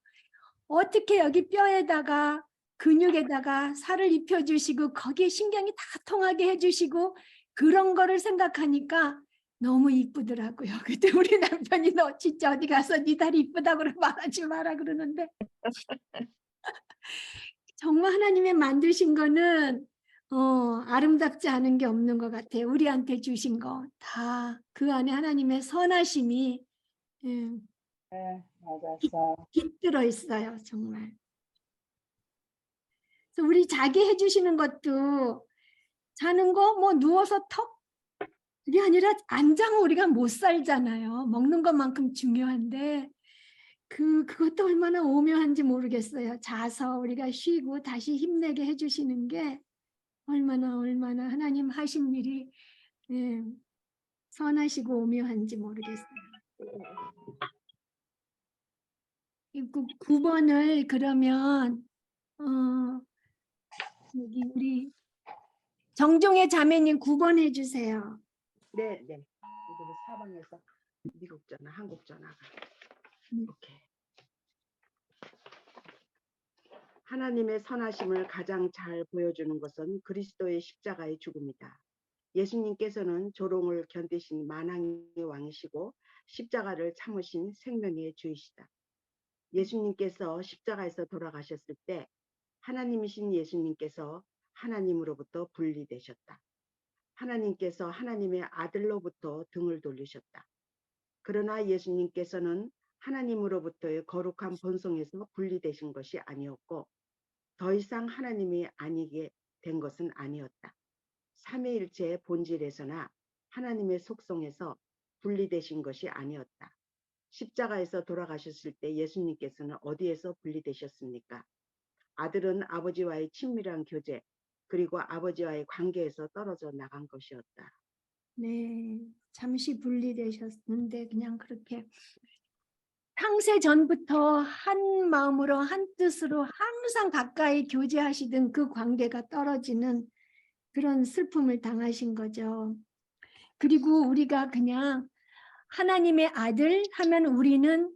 Speaker 1: 어떻게 여기 뼈에다가 근육에다가 살을 입혀주시고 거기에 신경이 다 통하게 해주시고 그런 거를 생각하니까 너무 이쁘더라고요. 그때 우리 남편이 너 진짜 어디 가서 네 다리 이쁘다고 말하지 마라 그러는데 정말 하나님의 만드신 거는 아름답지 않은 게 없는 것 같아요. 우리한테 주신 거 다 그 안에 하나님의 선하심이
Speaker 9: 네, 맞았어.
Speaker 1: 깃들어 있어요. 정말. 그래서 우리 자기 해주시는 것도 자는 거 뭐 누워서 턱 그게 아니라 앉아면 우리가 못 살잖아요. 먹는 것만큼 중요한데 그것도 얼마나 오묘한지 모르겠어요. 자서 우리가 쉬고 다시 힘내게 해주시는 게 얼마나 하나님 하신 일이 선하시고 오묘한지 모르겠어요. 9번을 그러면 여기 우리 정종의 자매님 9번 해주세요.
Speaker 2: 네, 네. 이거는 사방에서 미국 전화, 한국 전화가. 오케이. 하나님의 선하심을 가장 잘 보여주는 것은 그리스도의 십자가의 죽음이다. 예수님께서는 조롱을 견디신 만왕의 왕이시고 십자가를 참으신 생명의 주이시다. 예수님께서 십자가에서 돌아가셨을 때 하나님이신 예수님께서 하나님으로부터 분리되셨다. 하나님께서 하나님의 아들로부터 등을 돌리셨다. 그러나 예수님께서는 하나님으로부터의 거룩한 본성에서 분리되신 것이 아니었고 더 이상 하나님이 아니게 된 것은 아니었다. 삼위일체의 본질에서나 하나님의 속성에서 분리되신 것이 아니었다. 십자가에서 돌아가셨을 때 예수님께서는 어디에서 분리되셨습니까? 아들은 아버지와의 친밀한 교제 그리고 아버지와의 관계에서 떨어져 나간 것이었다.
Speaker 1: 네, 잠시 분리되셨는데 그냥 그렇게 창세 전부터 한 마음으로 한 뜻으로 항상 가까이 교제하시던 그 관계가 떨어지는 그런 슬픔을 당하신 거죠. 그리고 우리가 그냥 하나님의 아들 하면 우리는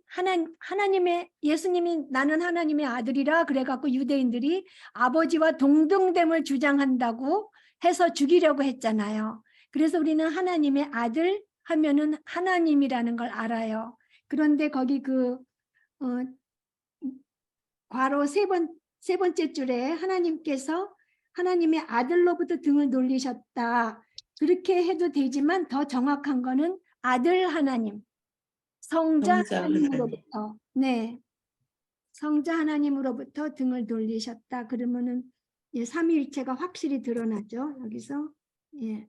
Speaker 1: 하나님의 예수님이 나는 하나님의 아들이라 그래갖고 유대인들이 아버지와 동등됨을 주장한다고 해서 죽이려고 했잖아요. 그래서 우리는 하나님의 아들 하면은 하나님이라는 걸 알아요. 그런데 거기 괄호 세 번째 줄에 하나님께서 하나님의 아들로부터 등을 돌리셨다. 그렇게 해도 되지만 더 정확한 거는 아들 하나님, 성자 하나님으로부터, 네, 성자 하나님으로부터 등을 돌리셨다. 그러면은 삼위일체가 확실히 드러나죠. 여기서 예.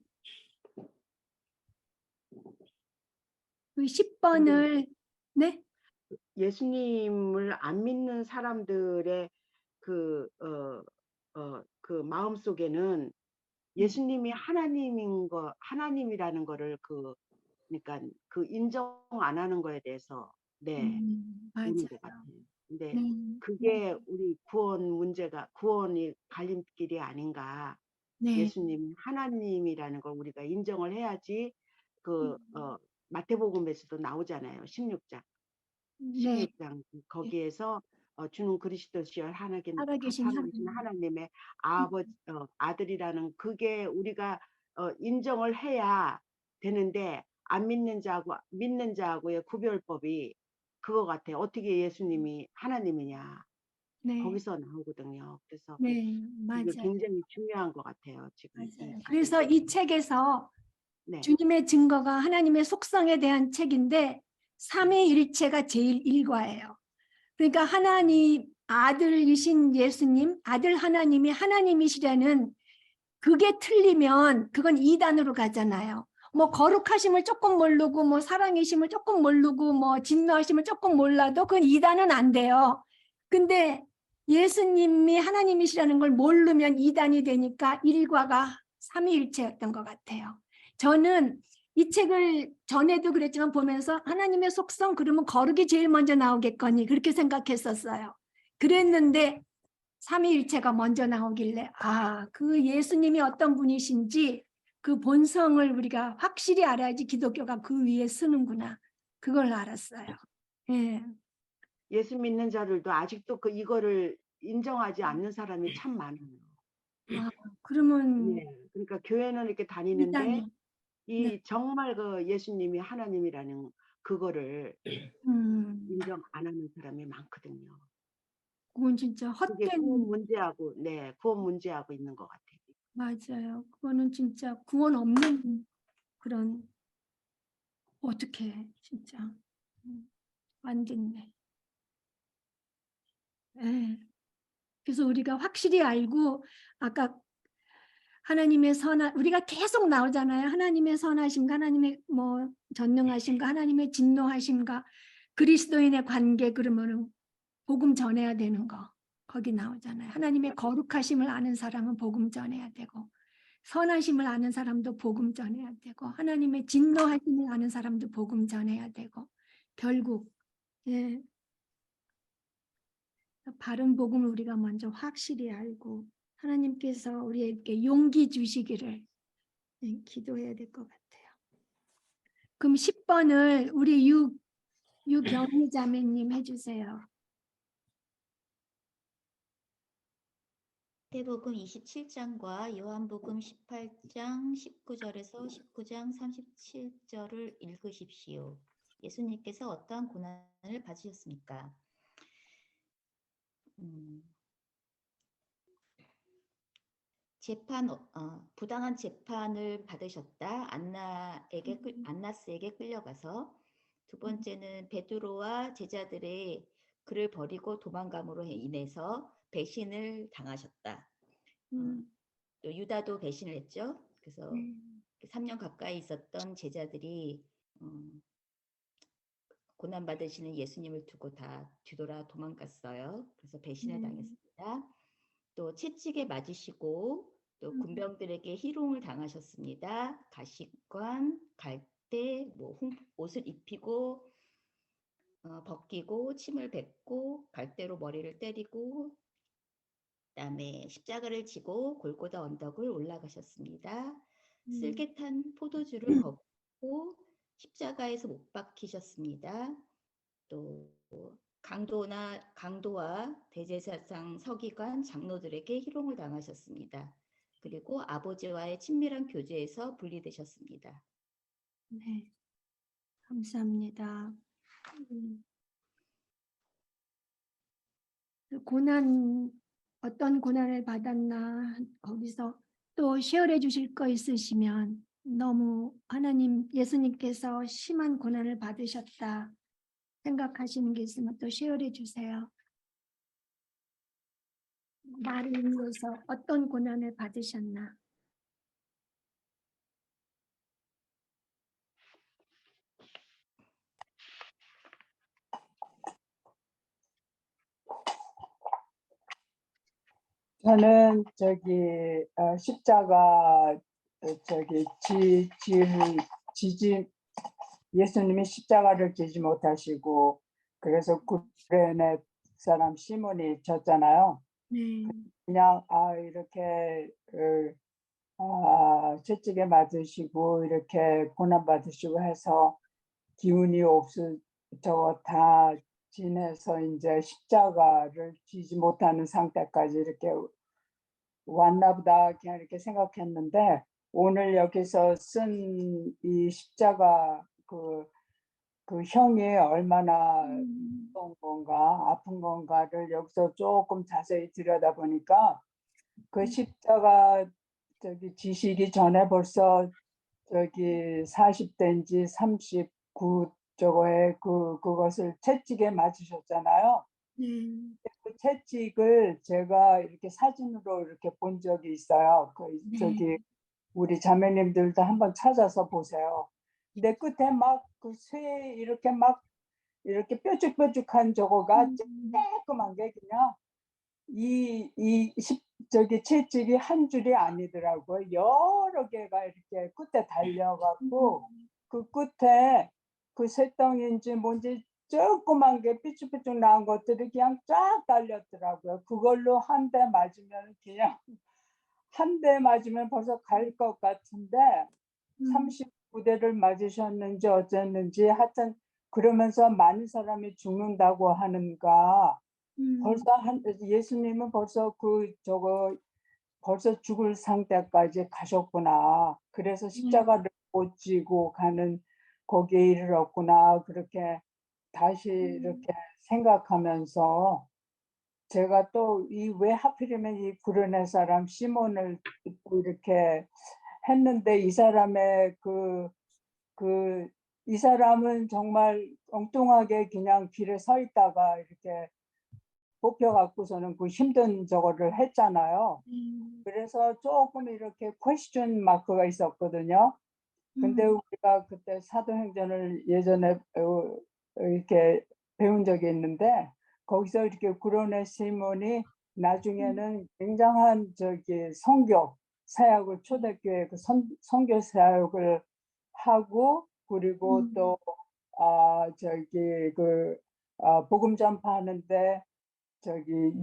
Speaker 1: 그 10번을 네.
Speaker 2: 예수님을 안 믿는 사람들의 그 마음 속에는 예수님이 하나님이라는 거를 그러니까 그 인정 안 하는 거에 대해서 네 오는 것
Speaker 1: 맞아요.
Speaker 2: 같아요. 근데
Speaker 1: 네.
Speaker 2: 그게 우리 구원이 갈림길이 아닌가.
Speaker 1: 네.
Speaker 2: 예수님 하나님이라는 걸 우리가 인정을 해야지 마태복음에서도 나오잖아요. 16장.
Speaker 1: 네.
Speaker 2: 16장 거기에서 주는 그리스도시여
Speaker 1: 살아계신
Speaker 2: 살아계신 하나님의 아들이라는 그게 우리가 인정을 해야 되는데 안 믿는 자하고의 구별법이 그거 같아요. 어떻게 예수님이 하나님이냐
Speaker 1: 네.
Speaker 2: 거기서 나오거든요. 그래서
Speaker 1: 네.
Speaker 2: 이게
Speaker 1: 맞아요.
Speaker 2: 굉장히 중요한 것 같아요. 지금 이
Speaker 1: 맞아요.
Speaker 2: 기도.
Speaker 1: 그래서 이 책에서
Speaker 2: 네.
Speaker 1: 주님의 증거가 하나님의 속성에 대한 책인데 삼위일체가 제일 일과예요. 그러니까 하나님 아들이신 예수님, 아들 하나님이 하나님이시라는 그게 틀리면 그건 이단으로 가잖아요. 뭐 거룩하심을 조금 모르고 뭐 사랑이심을 조금 모르고 뭐 진노하심을 조금 몰라도 그건 이단은 안 돼요. 근데 예수님이 하나님이시라는 걸 모르면 이단이 되니까 일과가 삼위일체였던 것 같아요. 저는 이 책을 전에도 그랬지만 보면서 하나님의 속성 그러면 거룩이 제일 먼저 나오겠거니 그렇게 생각했었어요. 그랬는데 삼위일체가 먼저 나오길래 그 예수님이 어떤 분이신지 그 본성을 우리가 확실히 알아야지 기독교가 그 위에 서는구나. 그걸 알았어요. 예.
Speaker 2: 예수 믿는 자들도 아직도 이거를 인정하지 않는 사람이 참 많아요.
Speaker 1: 그러면
Speaker 2: 네, 그러니까 교회는 이렇게 다니는데
Speaker 1: 이단이. 네.
Speaker 2: 정말 그 예수님이 하나님이라는 그거를 인정 안 하는 사람이 많거든요.
Speaker 1: 그건 진짜
Speaker 2: 그게
Speaker 1: 헛된.
Speaker 2: 구원 문제하고 있는 것 같아요.
Speaker 1: 맞아요. 그거는 진짜 구원 없는 그런 어떻게 진짜 완전네. 예. 그래서 우리가 확실히 알고 아까 하나님의 우리가 계속 나오잖아요. 하나님의 선하심과 하나님의 뭐 전능하심과 하나님의 진노하심과 그리스도인의 관계 그러면은 복음 전해야 되는 거 거기 나오잖아요. 하나님의 거룩하심을 아는 사람은 복음 전해야 되고 선하심을 아는 사람도 복음 전해야 되고 하나님의 진노하심을 아는 사람도 복음 전해야 되고 결국 예. 바른 복음을 우리가 먼저 확실히 알고 하나님께서 우리에게 용기 주시기를 기도해야 될 것 같아요. 그럼 10번을 우리 유경희 자매님 해주세요.
Speaker 6: 마태복음 27장과 요한복음 18장 19절에서 19장 37절을 읽으십시오. 예수님께서 어떠한 고난을 받으셨습니까? 부당한 재판을 받으셨다. 안나스에게 끌려가서 두 번째는 베드로와 제자들의 그를 버리고 도망감으로 인해서 배신을 당하셨다. 또 유다도 배신을 했죠. 그래서 3년 가까이 있었던 제자들이 고난받으시는 예수님을 두고 다 뒤돌아 도망갔어요. 그래서 배신을 당했습니다. 또 채찍에 맞으시고 또 군병들에게 희롱을 당하셨습니다. 가시관, 갈대, 옷을 입히고 벗기고 침을 뱉고 갈대로 머리를 때리고 그다음에 십자가를 지고 골고다 언덕을 올라가셨습니다. 쓸개탄 포도주를 먹고 십자가에서 못 박히셨습니다. 또 강도와 대제사장 서기관 장로들에게 희롱을 당하셨습니다. 그리고 아버지와의 친밀한 교제에서 분리되셨습니다.
Speaker 1: 네, 감사합니다. 어떤 고난을 받았나 거기서 또 쉐어해 주실 거 있으시면 너무 예수님께서 심한 고난을 받으셨다 생각하시는 게 있으면 또 쉐어해 주세요. 나를 위해서 어떤 고난을 받으셨나?
Speaker 9: 저는 십자가 지짐 예수님이 십자가를 지지 못하시고 그래서 구레네 사람 시몬이 졌잖아요.
Speaker 1: 네.
Speaker 9: 그냥 이렇게 채찍에 맞으시고 이렇게 고난 받으시고 해서 기운이 저거 다 지내서 이제 십자가를 지지 못하는 상태까지 이렇게 왔나 보다 그냥 이렇게 생각했는데 오늘 여기서 쓴 이 십자가 그 형이 얼마나 무서운 건가 아픈 건가를 여기서 조금 자세히 들여다보니까 그 십자가 지시기 전에 벌써 40대인지 39 저거에 그것을 채찍에 맞으셨잖아요. 그 채찍을 제가 이렇게 사진으로 이렇게 본 적이 있어요. 우리 자매님들도 한번 찾아서 보세요. 근데 끝에 막 그 쇠 이렇게 막 이렇게 뾰족뾰족한 저거가 조그만 게 그냥 채찍이 한 줄이 아니더라고요. 여러 개가 이렇게 끝에 달려갖고 그 끝에 그 쇠덩이인지 뭔지 조그만 게 삐쭉삐쭉 나온 것들이 그냥 쫙 달렸더라고요. 그걸로 한 대 맞으면 그냥 한 대 맞으면 벌써 갈 것 같은데 39대를 맞으셨는지 어쨌는지 하여튼 그러면서 많은 사람이 죽는다고 하는가 벌써 예수님은 벌써 벌써 죽을 상태까지 가셨구나. 그래서 십자가를 못 지고 가는 거기에 이르렀구나. 그렇게 다시 이렇게 생각하면서 제가 또 왜 하필이면 이 구레네 사람 시몬을 이렇게 했는데 이 사람의 이 사람은 정말 엉뚱하게 그냥 길에 서 있다가 이렇게 뽑혀갖고서는 그 힘든 저거를 했잖아요. 그래서 조금 이렇게 퀘스천 마크가 있었거든요. 근데 우리가 그때 사도행전을 예전에 이렇게 배운 적이 있는데 거기서 이렇게 구레네 시몬이 나중에는 굉장한 선교 사역을 초대교회 선교 사역을 하고 그리고 또 복음 전파하는데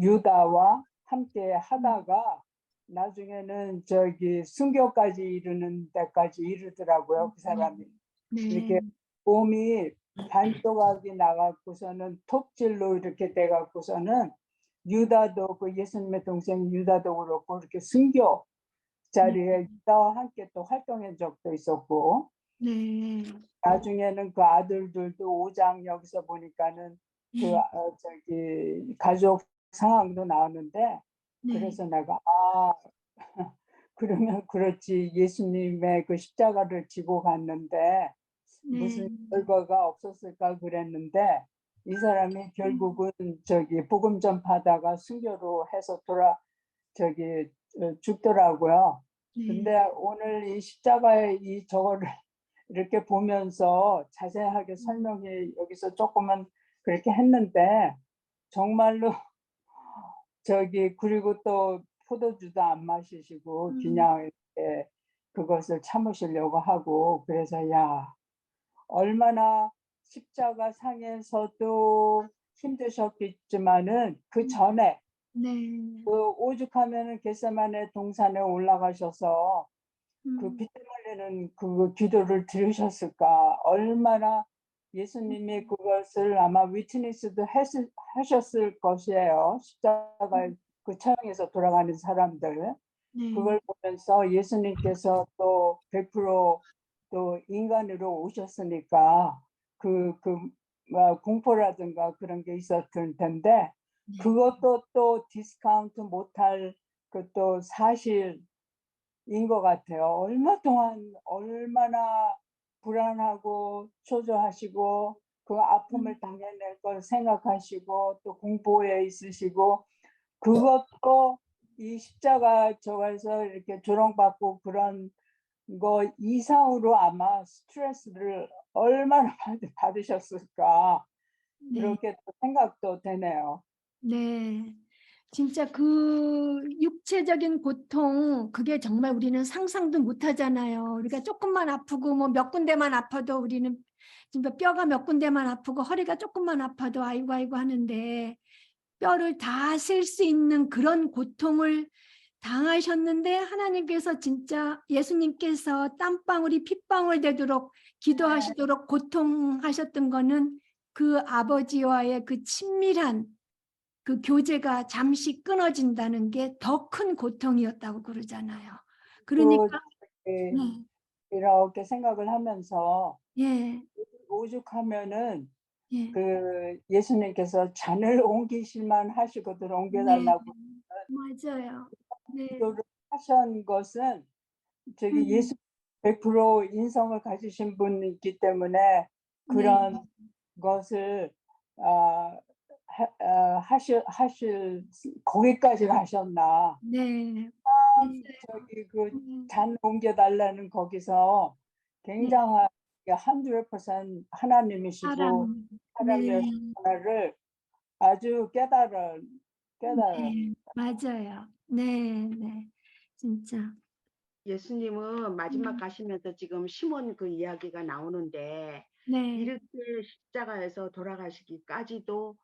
Speaker 9: 유다와 함께 하다가 나중에는 순교까지 이르는 데까지 이르더라고요. 그 사람이 이렇게 몸이 반조각이 나갖고서는 톱질로 이렇게 돼갖고서는 유다도 그 예수님의 동생 유다도 그렇고 이렇게 순교 자리에 유다와 함께 또 활동한 적도 있었고 나중에는 그 아들들도 5장 여기서 보니까는 가족 상황도 나오는데 그래서 내가 그러면 그렇지 예수님의 그 십자가를 지고 갔는데 무슨 결과가 없었을까 그랬는데 이 사람이 결국은 복음 전파하다가 순교로 해서 죽더라고요. 근데 오늘 이 십자가의 저거를 이렇게 보면서 자세하게 설명이 여기서 조금은 그렇게 했는데 정말로 그리고 또 포도주도 안 마시시고 그냥 이렇게 그것을 참으시려고 하고 그래서 얼마나 십자가 상에서도 힘드셨겠지만은 그 전에 오죽하면은 겟세마네 동산에 올라가셔서 그 피 흘리는 그 기도를 들으셨을까. 얼마나 예수님이 그것을 아마 위트니스도 하셨을 것이에요. 십자가 그 처형에서 돌아가는 사람들. 그걸 보면서 예수님께서 또 100% 또 인간으로 오셨으니까 공포라든가 그런 게 있었을 텐데 그것도 또 디스카운트 못할 또 사실인 것 같아요. 얼마나 불안하고 초조하시고 그 아픔을 당해낼 걸 생각하시고 또 공포에 있으시고 그것도 이 십자가 저에서 이렇게 조롱받고 그런 거 이상으로 아마 스트레스를 얼마나 받으셨을까 그렇게 또 생각도 되네요.
Speaker 1: 네, 진짜 그 육체적인 고통 그게 정말 우리는 상상도 못 하잖아요. 우리가 조금만 아프고 뭐 몇 군데만 아파도 우리는 지금 뼈가 몇 군데만 아프고 허리가 조금만 아파도 아이고 아이고 하는데 뼈를 다 쓸 수 있는 그런 고통을 당하셨는데 하나님께서 진짜 예수님께서 땀방울이 핏방울 되도록 기도하시도록 고통하셨던 거는 그 아버지와의 그 친밀한 그 교제가 잠시 끊어진다는 게 더 큰 고통이었다고 그러잖아요. 그러니까
Speaker 9: 네,
Speaker 1: 네,
Speaker 9: 이렇게 생각을 하면서
Speaker 1: 예,
Speaker 9: 오죽하면은
Speaker 1: 예,
Speaker 9: 그 예수님께서 잔을 옮기실만 하시거든
Speaker 1: 네,
Speaker 9: 옮겨달라고
Speaker 1: 맞아요. 네,
Speaker 9: 기도를 하신 것은 저기 예수 100% 인성을 가지신 분이기 때문에 그런 것을 하실 거기까지 가셨나.
Speaker 1: 네,
Speaker 9: 저기 그 잔 옮겨달라는 거기서 굉장한 100% 하나님이시고
Speaker 1: 사랑,
Speaker 9: 하나님의 하나를 아주 깨달아
Speaker 1: 네, 맞아요. 네, 네, 진짜.
Speaker 2: 예수님은 마지막 가시면서 지금 시몬 그 이야기가 나오는데
Speaker 1: 네,
Speaker 2: 이렇게 십자가에서 돌아가시기까지도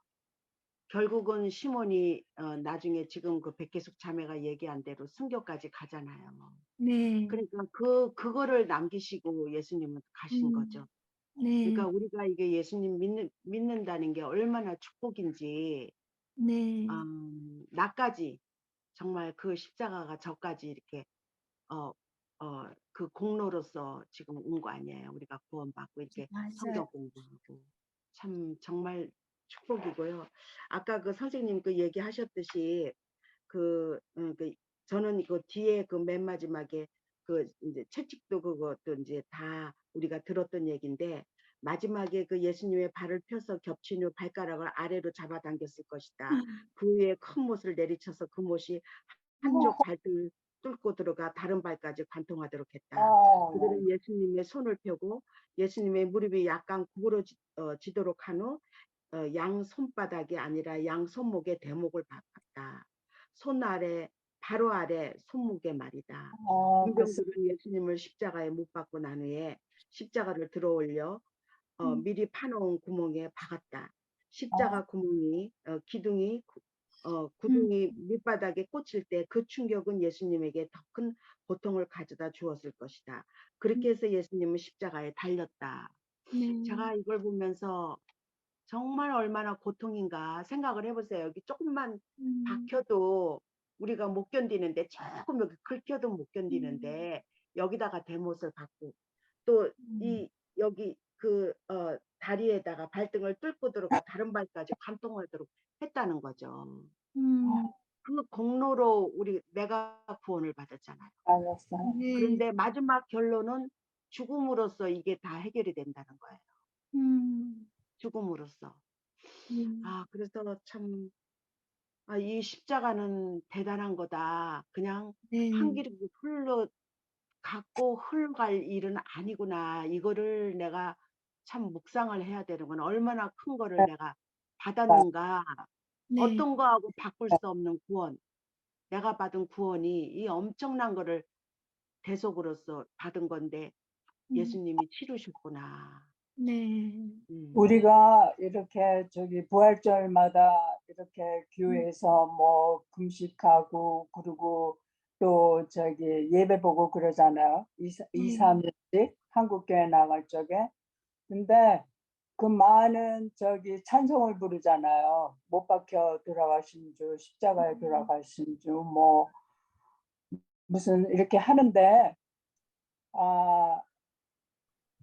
Speaker 2: 결국은 시몬이 나중에 지금 그 백계숙 자매가 얘기한 대로 순교까지 가잖아요.
Speaker 1: 네,
Speaker 2: 그러니까 그거를 남기시고 예수님은 가신 거죠.
Speaker 1: 네,
Speaker 2: 그러니까 우리가 이게 예수님 믿는다는 게 얼마나 축복인지
Speaker 1: 네,
Speaker 2: 나까지 정말 그 십자가가 저까지 이렇게 그 공로로서 지금 온 거 아니에요. 우리가 구원받고 이렇게 성경
Speaker 1: 맞아요.
Speaker 2: 공부하고 참 정말 축복이고요. 아까 그 선생님 그 얘기하셨듯이 저는 그 뒤에 그 맨 마지막에 그 이제 채찍도 그것도 이제 다 우리가 들었던 얘기인데 마지막에 그 예수님의 발을 펴서 겹친 후 발가락을 아래로 잡아당겼을 것이다. 그 위에 큰 못을 내리쳐서 그 못이 한쪽 발을 뚫고 들어가 다른 발까지 관통하도록 했다. 그들은 예수님의 손을 펴고 예수님의 무릎이 약간 구부러지도록 한 후 양 손바닥이 아니라 양 손목에 대목을 박았다. 손 아래 바로 아래 손목에 말이다. 군병들은 예수님을 십자가에 못 박고 난 후에 십자가를 들어 올려 미리 파놓은 구멍에 박았다. 십자가 구멍이 기둥이 구둥이 밑바닥에 꽂힐 때 그 충격은 예수님에게 더 큰 고통을 가져다 주었을 것이다. 그렇게 해서 예수님은 십자가에 달렸다.
Speaker 1: 네,
Speaker 2: 제가 이걸 보면서 정말 얼마나 고통인가 생각을 해보세요. 여기 조금만 박혀도 우리가 못 견디는데 조금 여기 긁혀도 못 견디는데 여기다가 대못을 박고 또 여기 다리에다가 발등을 뚫고 들어가 다른 발까지 관통하도록 했다는 거죠. 그 공로로 내가 구원을 받았잖아요.
Speaker 9: 알았어요.
Speaker 2: 그런데 마지막 결론은 죽음으로써 이게 다 해결이 된다는 거예요. 죽음으로써. 그래서 참, 이 십자가는 대단한 거다. 그냥 한 길을 갖고 흘러갈 일은 아니구나. 이거를 내가 참 묵상을 해야 되는구나. 얼마나 큰 거를 내가 받았는가.
Speaker 1: 네,
Speaker 2: 어떤 거하고 바꿀 수 없는 구원. 내가 받은 구원이 이 엄청난 거를 대속으로서 받은 건데 예수님이 치르셨구나.
Speaker 1: 네,
Speaker 9: 우리가 이렇게 저기 부활절마다 이렇게 교회에서 뭐 금식하고 그리고 또 저기 예배 보고 그러잖아요. 2, 3일씩 한국교회 나갈 적에. 근데 그 많은 저기 찬송을 부르잖아요. 못 박혀 돌아가신 주, 십자가에 돌아가신 주, 뭐 무슨 이렇게 하는데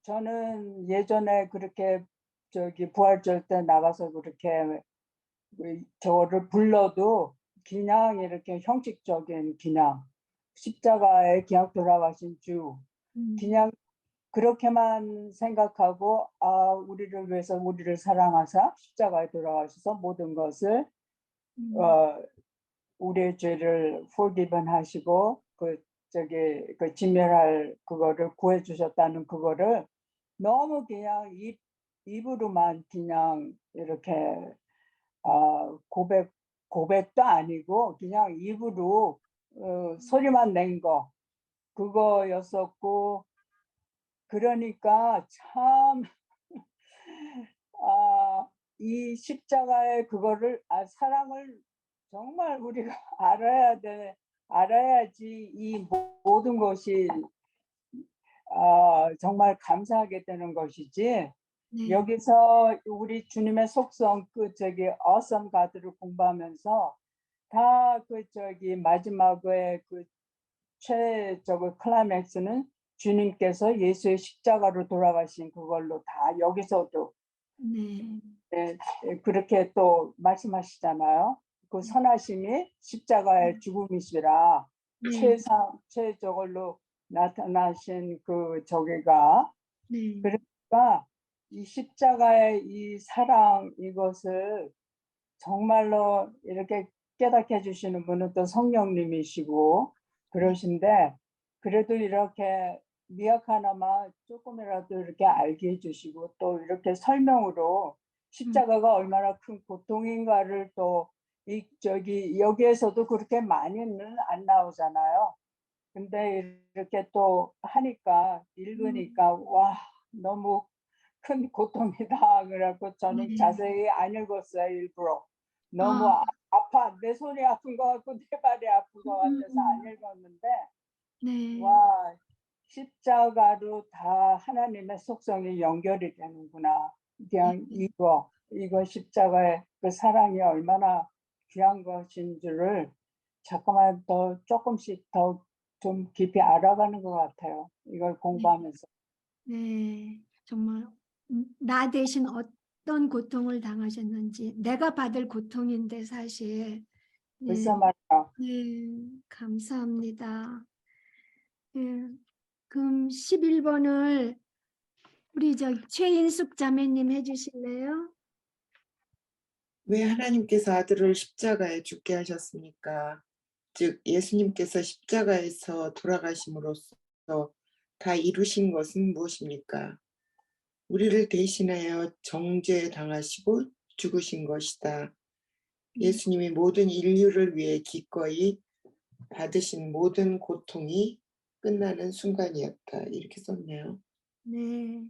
Speaker 9: 저는 예전에 그렇게 저기 부활절 때 나가서 그렇게 저를 불러도 그냥 이렇게 형식적인 그냥 십자가에 그냥 돌아가신 주 그냥 그렇게만 생각하고 우리를 위해서 우리를 사랑하사 십자가에 돌아가셔서 모든 것을 우리의 죄를 forgiven 하시고 그 진멸할 그거를 구해 주셨다는 그거를 너무 그냥 입으로만 그냥 이렇게 고백도 아니고 그냥 입으로 소리만 낸 거 그거였었고 그러니까 참 이 십자가의 그거를 사랑을 정말 우리가 알아야지 이 모든 것이 정말 감사하게 되는 것이지.
Speaker 1: 네.
Speaker 9: 여기서 우리 주님의 속성 awesome God를 공부하면서 다 마지막에 클라이맥스는 주님께서 예수의 십자가로 돌아가신 그걸로 다 여기서도
Speaker 1: 네.
Speaker 9: 그렇게 또 말씀하시잖아요. 그 선하심이 십자가의 죽음이시라
Speaker 1: 네.
Speaker 9: 최저걸로 나타나신 저기가.
Speaker 1: 네.
Speaker 9: 그러니까 이 십자가의 이 사랑 이것을 정말로 이렇게 깨닫게 해주시는 분은 또 성령님이시고 그러신데, 그래도 이렇게 미약하나마 조금이라도 이렇게 알게 해주시고 또 이렇게 설명으로 십자가가 얼마나 큰 고통인가를 또 여기에서도 그렇게 많이는 안 나오잖아요. 근데 이렇게 또 하니까 읽으니까 와, 너무 큰 고통이다. 그래갖고 저는
Speaker 1: 네.
Speaker 9: 자세히 안 읽었어요, 일부러. 너무 아파. 내 손이 아픈 것 같고 내 발이 아픈 것 같아서 안 읽었는데,
Speaker 1: 네.
Speaker 9: 와, 십자가로 다 하나님의 속성이 연결이 되는구나. 그냥 이거 십자가의 그 사랑이 얼마나 귀한 것인 줄을 자꾸만 더 조금씩 더 좀 깊이 알아가는 것 같아요. 이걸 공부하면서.
Speaker 1: 네. 정말 나 대신 어떤 고통을 당하셨는지, 내가 받을 고통인데 사실.
Speaker 9: 글쎄 말이야.
Speaker 1: 네. 감사합니다. 네. 그럼 11번을 우리 최인숙 자매님 해주실래요?
Speaker 5: 왜 하나님께서 아들을 십자가에 죽게 하셨습니까? 즉 예수님께서 십자가에서 돌아가심으로써 다 이루신 것은 무엇입니까? 우리를 대신하여 정죄당하시고 죽으신 것이다. 예수님이 모든 인류를 위해 기꺼이 받으신 모든 고통이 끝나는 순간이었다. 이렇게 썼네요.
Speaker 1: 네.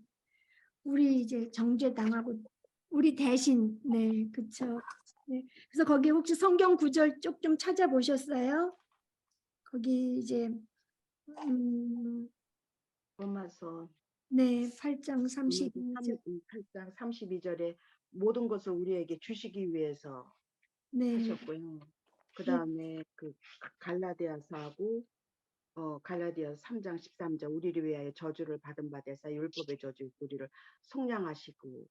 Speaker 1: 우리 이제 정죄당하고 우리 대신, 네, 그쵸. 네. 그래서 거기 혹시 성경 구절 쪽 좀 찾아보셨어요? 거기 이제
Speaker 2: 로마서
Speaker 1: 네, 8장 32절.
Speaker 2: 8장 32절에 모든 것을 우리에게 주시기 위해서
Speaker 1: 네.
Speaker 2: 하셨고요. 그 다음에 갈라디아서하고 갈라디아서 3장 13절 우리를 위하여 저주를 받은 바 되사 율법의 저주 우리를 속량하시고,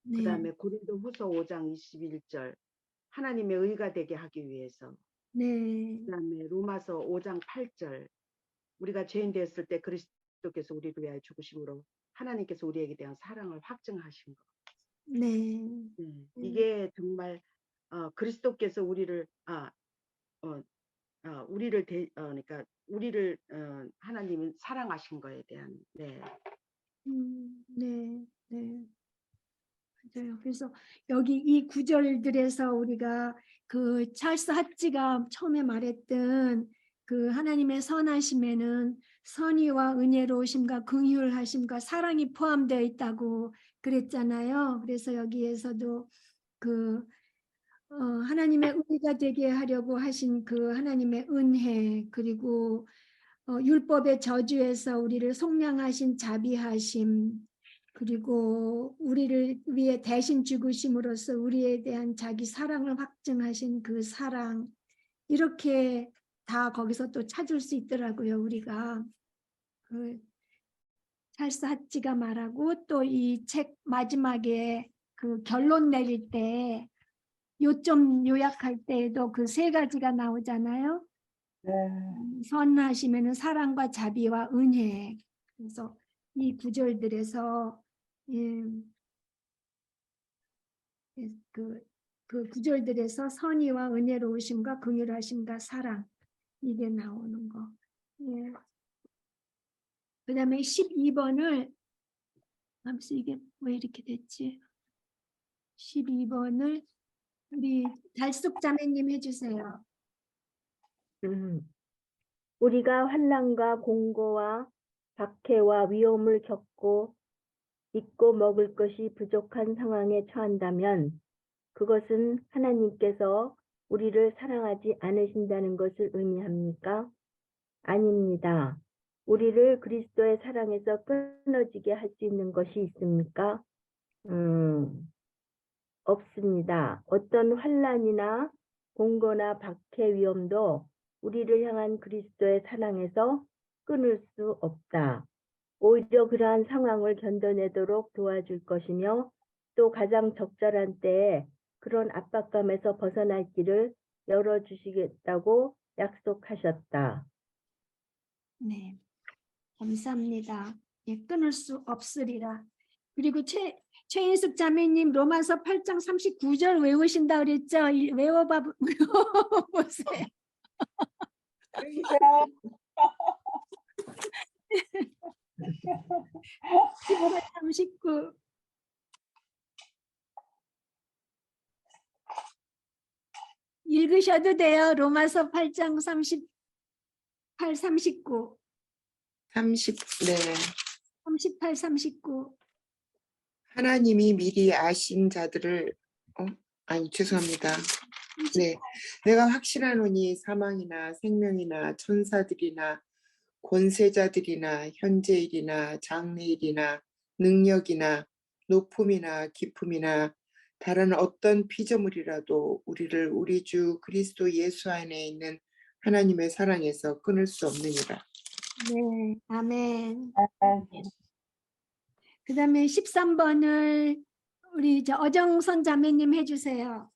Speaker 1: 네.
Speaker 2: 그 다음에 고린도후서 5장 21절 하나님의 의가 되게 하기 위해서,
Speaker 1: 네.
Speaker 2: 그 다음에 로마서 5장 8절 우리가 죄인 되었을 때 그리스도께서 우리를 위하여 죽으심으로 하나님께서 우리에게 대한 사랑을 확증하신 것.
Speaker 1: 네.
Speaker 2: 이게 정말 그리스도께서 우리를 그러니까 우리를 하나님은 사랑하신 거에 대한. 네.
Speaker 1: 네. 네. 맞아요. 그래서 여기 이 구절들에서 우리가 그 찰스 핫지가 처음에 말했던 그 하나님의 선하심에는 선의와 은혜로우심과 긍휼하심과 사랑이 포함되어 있다고 그랬잖아요. 그래서 여기에서도 그 하나님의 의가 되게 하려고 하신 그 하나님의 은혜, 그리고 율법의 저주에서 우리를 속량하신 자비하심, 그리고 우리를 위해 대신 죽으심으로써 우리에 대한 자기 사랑을 확증하신 그 사랑, 이렇게 다 거기서 또 찾을 수 있더라고요. 우리가 그 찰스 핫지가 말하고 또 이 책 마지막에 그 결론 내릴 때 요점 요약할 때에도 그 세 가지가 나오잖아요.
Speaker 9: 네.
Speaker 1: 선하심에는 사랑과 자비와 은혜. 그래서 이 구절들에서 그 구절들에서 선의와 은혜로우심과 긍휼하심과 사랑, 이게 나오는 거. 예. 그다음에 12번을 이게 왜 이렇게 됐지? 12번을 우리 달숙 자매님 해주세요.
Speaker 7: 우리가 환난과 공고와 박해와 위험을 겪고 입고 먹을 것이 부족한 상황에 처한다면 그것은 하나님께서 우리를 사랑하지 않으신다는 것을 의미합니까? 아닙니다. 우리를 그리스도의 사랑에서 끊어지게 할 수 있는 것이 있습니까? 없습니다. 어떤 환난이나 공고나 박해 위험도 우리를 향한 그리스도의 사랑에서 끊을 수 없다. 오히려 그러한 상황을 견뎌내도록 도와줄 것이며 또 가장 적절한 때에 그런 압박감에서 벗어날 길을 열어주시겠다고 약속하셨다.
Speaker 1: 네, 감사합니다. 예, 끊을 수 없으리라. 그리고 최인숙 자매님 로마서 8장 39절 외우신다 그랬죠? 외워봐 보세요. 39. 읽으셔도 돼요. 로마서 8장 38, 39. 38, 39.
Speaker 5: 하나님이 미리 아신 자들을 죄송합니다. 네, 내가 확신하노니 사망이나 생명이나 천사들이나 권세자들이나 현재일이나 장래일이나 능력이나 높음이나 깊음이나 다른 어떤 피조물이라도 우리를 우리 주 그리스도 예수 안에 있는 하나님의 사랑에서 끊을 수 없느니라.
Speaker 1: 네, 아멘. 그 다음에 13번을 우리 어정선 자매님 해주세요.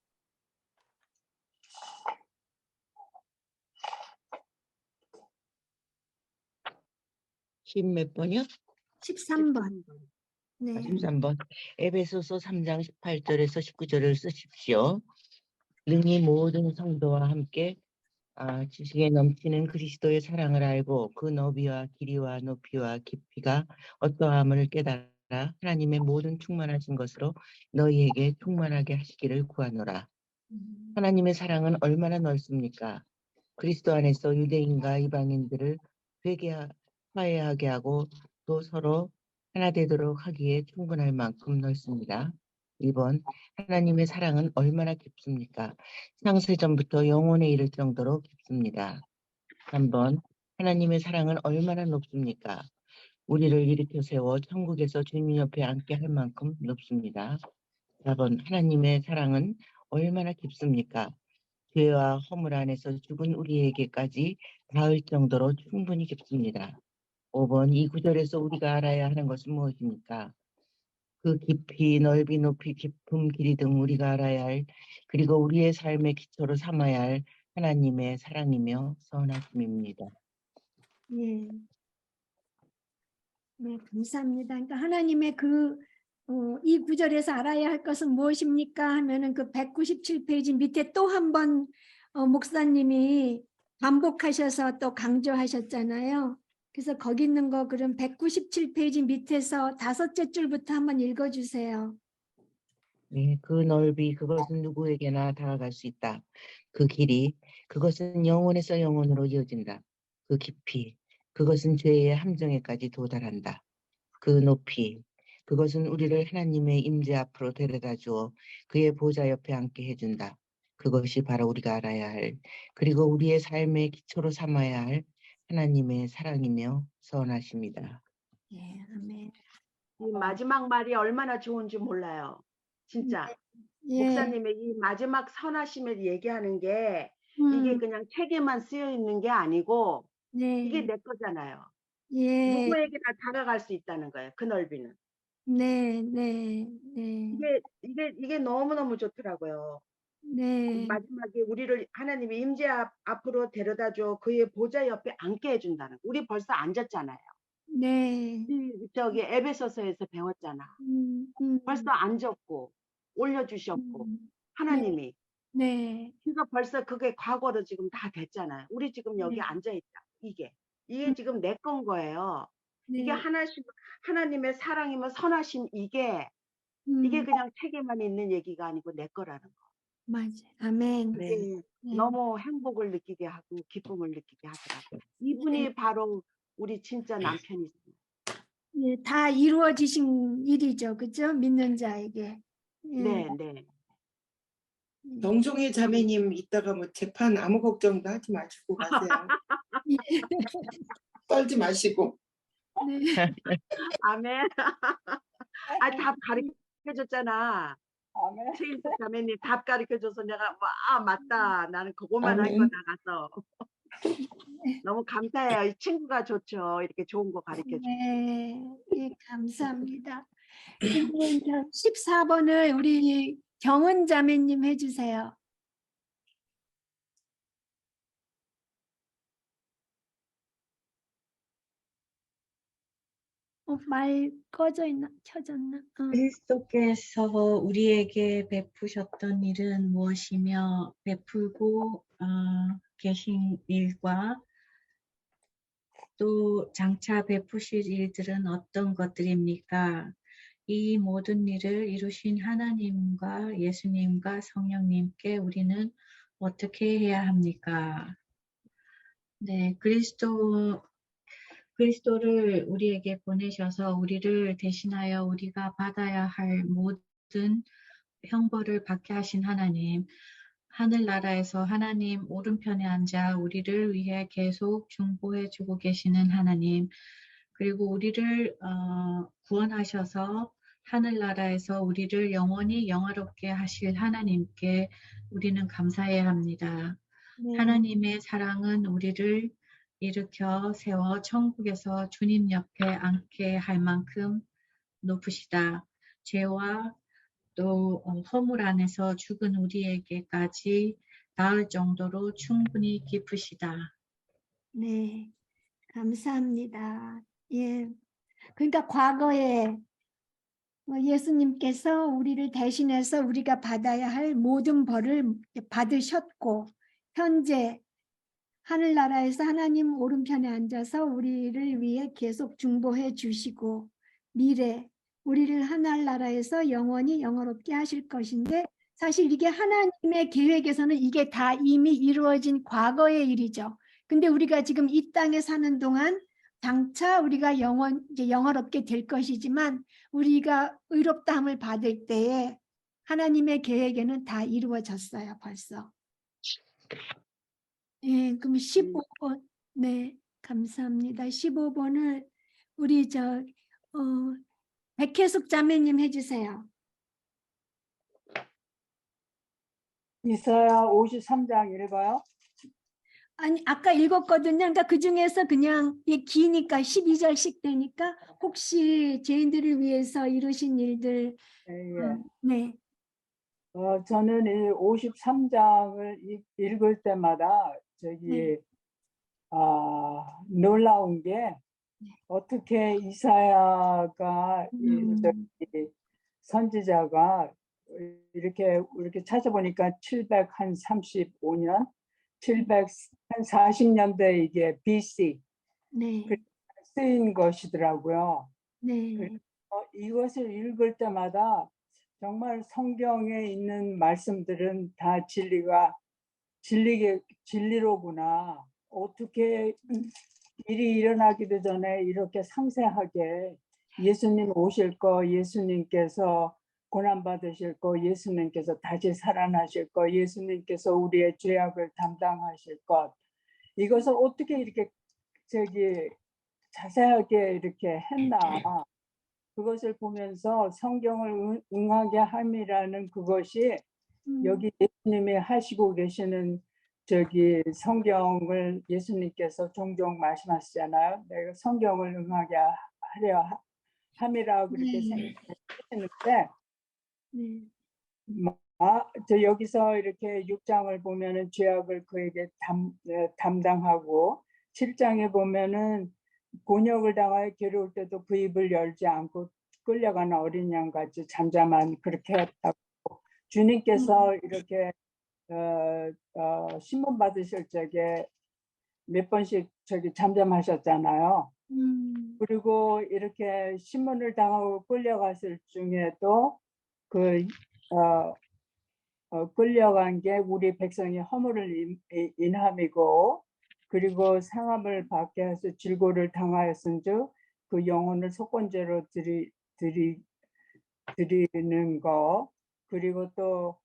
Speaker 3: 10 몇 번이요?
Speaker 1: 13번. 네.
Speaker 3: 13번. 에베소서 3장 18절에서 19절을 쓰십시오. 능히 모든 성도와 함께 지식에 넘치는 그리스도의 사랑을 알고 그 너비와 길이와 높이와 깊이가 어떠함을 깨달아 하나님의 모든 충만하신 것으로 너희에게 충만하게 하시기를 구하노라. 하나님의 사랑은 얼마나 넓습니까? 그리스도 안에서 유대인과 이방인들을 화해하게 하고 또 서로 하나 되도록 하기에 충분할 만큼 넓습니다. 2번, 하나님의 사랑은 얼마나 깊습니까? 창세전부터 영원에 이를 정도로 깊습니다. 3번, 하나님의 사랑은 얼마나 높습니까? 우리를 일으켜 세워 천국에서 주님 옆에 앉게 할 만큼 높습니다. 4번, 하나님의 사랑은 얼마나 깊습니까? 죄와 허물 안에서 죽은 우리에게까지 닿을 정도로 충분히 깊습니다. 5번, 이 구절에서 우리가 알아야 하는 것은 무엇입니까? 그 깊이, 넓이, 높이, 깊음, 길이 등 우리가 알아야 할 그리고 우리의 삶의 기초로 삼아야 할 하나님의 사랑이며 선하심입니다.
Speaker 1: 네. 네, 감사합니다. 그러니까 하나님의 이 구절에서 알아야 할 것은 무엇입니까? 하면은 그 197페이지 밑에 또 한 번 목사님이 반복하셔서 또 강조하셨잖아요. 그래서 거기 있는 거 그럼 197페이지 밑에서 5째 줄부터 한번 읽어주세요.
Speaker 3: 네, 그 넓이, 그것은 누구에게나 다가갈 수 있다. 그 길이, 그것은 영혼에서 영혼으로 이어진다. 그 깊이, 그것은 죄의 함정에까지 도달한다. 그 높이, 그것은 우리를 하나님의 임재 앞으로 데려다 주어 그의 보좌 옆에 앉게 해준다. 그것이 바로 우리가 알아야 할, 그리고 우리의 삶의 기초로 삼아야 할 하나님의 사랑이며 선하십니다.
Speaker 1: 네, 아멘.
Speaker 2: 이 마지막 말이 얼마나 좋은지 몰라요. 진짜.
Speaker 1: 예.
Speaker 2: 목사님의 이 마지막 선하심을 얘기하는 게 이게
Speaker 1: 음,
Speaker 2: 그냥 책에만 쓰여 있는 게 아니고
Speaker 1: 네.
Speaker 2: 이게 내 거잖아요.
Speaker 1: 예.
Speaker 2: 누구에게나 다가갈 수 있다는 거예요. 그 넓이는.
Speaker 1: 네, 네, 네.
Speaker 2: 이게 너무너무 좋더라고요.
Speaker 1: 네.
Speaker 2: 마지막에 우리를 하나님의 임재 앞으로 데려다줘 그의 보좌 옆에 앉게 해준다는 거. 우리 벌써 앉았잖아요.
Speaker 1: 네.
Speaker 2: 저기 에베소서에서 배웠잖아. 벌써 앉았고 올려주셨고 하나님이.
Speaker 1: 네.
Speaker 2: 그러니까 벌써 그게 과거로 지금 다 됐잖아요. 우리 지금 여기
Speaker 1: 네.
Speaker 2: 앉아있다. 이게 지금 내 건 거예요. 이게
Speaker 1: 네.
Speaker 2: 하나님의 사랑이며 선하심 이게 그냥 책에만 있는 얘기가 아니고 내 거라는 거.
Speaker 1: 맞아요. 아멘.
Speaker 2: 그게
Speaker 1: 네.
Speaker 2: 너무 행복을 느끼게 하고 기쁨을 느끼게 하더라고요. 이분이 바로 우리 진짜 남편이세요.
Speaker 1: 예, 다 이루어지신 일이죠. 그죠? 믿는 자에게. 예.
Speaker 2: 네, 네.
Speaker 5: 정종희 자매님 이따가 뭐 재판 아무 걱정도 하지 마시고 가세요. 떨지 마시고.
Speaker 1: 네.
Speaker 2: 아멘. 아, 답 가르쳐줬잖아.
Speaker 9: 아멘.
Speaker 2: 최인숙 자매님 답 가르쳐줘서 내가 와 맞다. 나는 그것만 할
Speaker 5: 아멘.
Speaker 2: 거다 가서. 너무 감사해요. 이 친구가 좋죠. 이렇게 좋은 거 가르쳐줘.
Speaker 1: 네, 예, 감사합니다. 그리고 이제 14번을 우리 경은 자매님 해주세요. 말 꺼져 있나? 켜졌나?
Speaker 8: 그리스도께서 우리에게 베푸셨던 일은 무엇이며 베풀고 계신 일과 또 장차 베푸실 일들은 어떤 것들입니까? 이 모든 일을 이루신 하나님과 예수님과 성령님께 우리는 어떻게 해야 합니까? 네, 그리스도를 우리에게 보내셔서 우리를 대신하여 우리가 받아야 할 모든 형벌을 받게 하신 하나님, 하늘나라에서 하나님 오른편에 앉아 우리를 위해 계속 중보해 주고 계시는 하나님, 그리고 우리를 구원하셔서 하늘나라에서 우리를 영원히 영화롭게 하실 하나님께 우리는 감사해야 합니다.
Speaker 1: 네.
Speaker 8: 하나님의 사랑은 우리를 일으켜 세워 천국에서 주님 옆에 앉게 할 만큼 높으시다. 죄와 또 허물 안에서 죽은 우리에게까지 닿을 정도로 충분히 깊으시다.
Speaker 1: 네, 감사합니다. 예, 그러니까 과거에 예수님께서 우리를 대신해서 우리가 받아야 할 모든 벌을 받으셨고, 현재 하늘나라에서 하나님 오른편에 앉아서 우리를 위해 계속 중보해 주시고, 미래 우리를 하늘나라에서 영원히 영원롭게 하실 것인데, 사실 이게 하나님의 계획에서는 이게 다 이미 이루어진 과거의 일이죠. 근데 우리가 지금 이 땅에 사는 동안 장차 우리가 이제 영원롭게 될 것이지만, 우리가 의롭다함을 받을 때에 하나님의 계획에는 다 이루어졌어요, 벌써. 예, 그럼 15번. 네, 감사합니다. 15번을 우리 백혜숙 자매님 해주세요.
Speaker 9: 이사야 53장 읽어요.
Speaker 1: 아니, 아까 읽었거든요. 그러니까 그 중에서 그냥 기니까 12절씩 되니까 혹시 죄인들을 위해서 이루신 일들.
Speaker 9: 예.
Speaker 1: 네.
Speaker 9: 저는 이 53장을 읽을 때마다
Speaker 1: 네.
Speaker 9: 놀라운 게 어떻게 이사야가 선지자가 이렇게 찾아보니까 735년, 740년대 이게 BC
Speaker 1: 네.
Speaker 9: 쓰인 것이더라고요.
Speaker 1: 네.
Speaker 9: 이것을 읽을 때마다 정말 성경에 있는 말씀들은 다 진리로구나. 어떻게 일이 일어나기도 전에 이렇게 상세하게 예수님 오실 거, 예수님께서 고난받으실 거, 예수님께서 다시 살아나실 거, 예수님께서 우리의 죄악을 담당하실 것, 이것을 어떻게 이렇게 자세하게 이렇게 했나. 그것을 보면서 성경을 응하게 함이라는 그것이 여기 예수님이 하시고 계시는 성경을 예수님께서 종종 말씀하시잖아요. 내가 성경을 응하게 하려 함이라고 그렇게 생각했는데, 저 여기서 이렇게 6장을 보면은 죄악을 그에게 담당하고, 7장에 보면은 곤욕을 당하여 괴로울 때도 그 입을 열지 않고 끌려가는 어린 양같이 잠잠한 그렇게 했다고, 주님께서 이렇게 신문 받으실 적에 몇 번씩 잠잠하셨잖아요. 그리고 이렇게 신문을 당하고 끌려갔을 중에도 끌려간 게 우리 백성이 허물을 인함이고, 그리고 상함을 받게 해서 질고를 당하였은즉 그 영혼을 속건제로 드리는 거, 그리고 또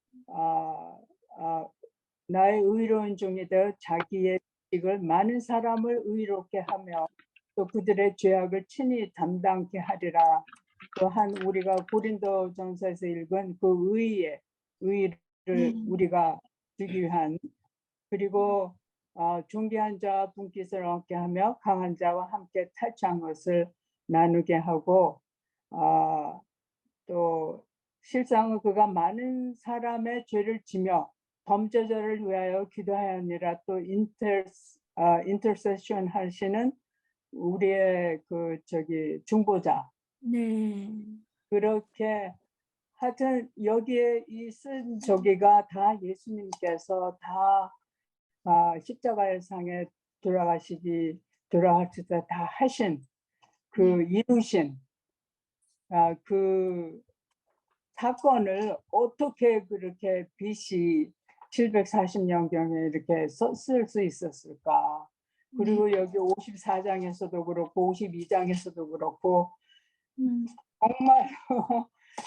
Speaker 9: 나의 의로운 종이되어 자기의 직을 많은 사람을 의롭게 하며 또 그들의 죄악을 친히 담당케 하리라. 또한 우리가 고린도전서에서 읽은 그 의를 우리가 주기 위한, 그리고 존귀한 자와 분깃을 얻게 하며 강한 자와 함께 탈취한 것을 나누게 하고, 또 실상은 그가 많은 사람의 죄를 지며 범죄자를 위하여 기도하였느라. 또 인터세션 하시는 우리의 그 중보자.
Speaker 1: 네.
Speaker 9: 그렇게 하여튼 여기에 이 쓴 저기가 다 예수님께서 다 십자가의 상에 돌아가실 때 다 하신 그 이루신 그 사건을 어떻게 그렇게 BC 740년경에 이렇게 썼을 수 있었을까? 그리고 여기 54장에서도 그렇고 52장에서도 그렇고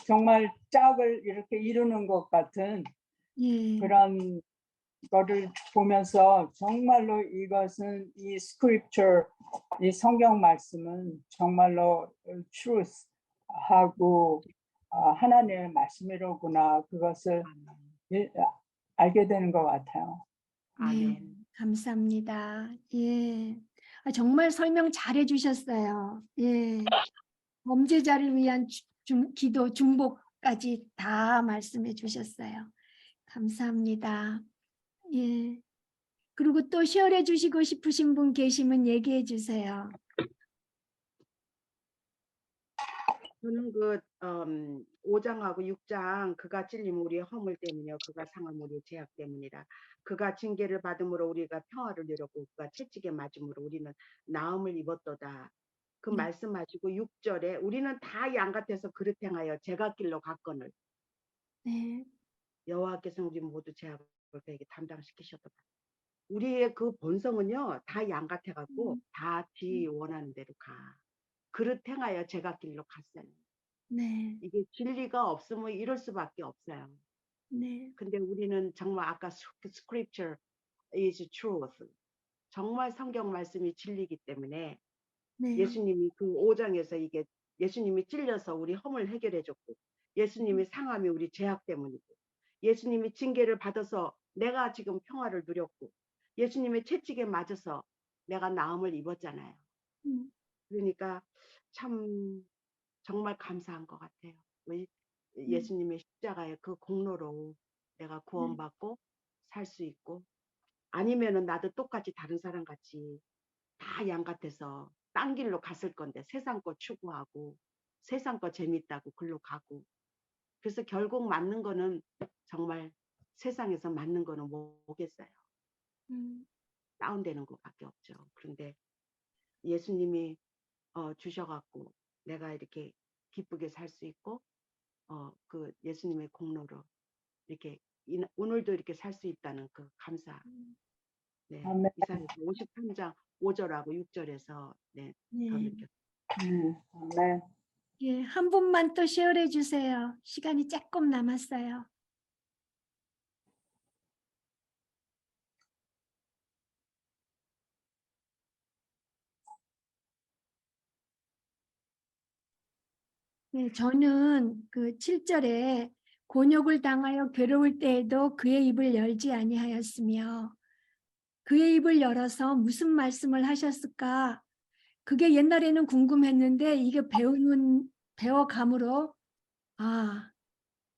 Speaker 9: 정말 짝을 이렇게 이루는 것 같은 그런 거를 보면서 정말로 이것은 이 스크립처, 이 성경 말씀은 정말로 truth하고 하나님의 말씀이로구나, 그것을 알게 되는 것 같아요.
Speaker 1: 네, 감사합니다. 예. 정말 설명 잘 해주셨어요. 예. 범죄자를 위한 기도, 중보까지 다 말씀해 주셨어요. 감사합니다. 예. 그리고 또 쉐어해 주시고 싶으신 분 계시면 얘기해 주세요.
Speaker 2: 저는 그 5장하고 6장 그가 찔림 우리의 허물 때문이요 그가 상함 우리의 죄악 때문이라. 그가 징계를 받음으로 우리가 평화를 누렸고 그가 채찍에 맞음으로 우리는 나음을 입었도다. 그 말씀하시고 6절에 우리는 다 양 같아서 그릇 행하여 제각길로 갔거늘 여호와께서 우리 모두 죄악을 그에게 담당시키셨도다. 우리의 그 본성은요 다 양 같아 갖고 다 지 원하는 대로 가. 그릇 행하여 제각길로 갔어요.
Speaker 1: 네.
Speaker 2: 이게 진리가 없으면 이럴 수밖에 없어요.
Speaker 1: 네.
Speaker 2: 근데 우리는 정말 아까 scripture is truth. 정말 성경 말씀이 진리이기 때문에 예수님이 그 5장에서 이게 예수님이 찔려서 우리 허물 해결해 줬고 예수님이 상함이 우리 죄악 때문이고 예수님이 징계를 받아서 내가 지금 평화를 누렸고 예수님의 채찍에 맞아서 내가 나음을 입었잖아요. 그러니까 참 정말 감사한 것 같아요. 예수님의 십자가의 그 공로로 내가 구원받고 살 수 있고 아니면은 나도 똑같이 다른 사람 같이 다 양 같아서 딴 길로 갔을 건데 세상 거 추구하고 세상 거 재밌다고 글로 가고 그래서 결국 맞는 거는 정말 세상에서 맞는 거는 뭐겠어요. 다운되는 것밖에 없죠. 그런데 예수님이 주셔갖고 내가 이렇게 기쁘게 살 수 있고 그 예수님의 공로로 이렇게 오늘도 이렇게 살 수 있다는 그 감사. 네,
Speaker 9: 아멘.
Speaker 2: 이사야서 53장 5절하고 6절에서 네, 더 느꼈어요.
Speaker 9: 네.
Speaker 1: 예, 한 분만 또 쉐어해 주세요. 시간이 조금 남았어요. 네, 저는 그 7절에 곤욕을 당하여 괴로울 때에도 그의 입을 열지 아니하였으며 그의 입을 열어서 무슨 말씀을 하셨을까? 그게 옛날에는 궁금했는데 이게 배워감으로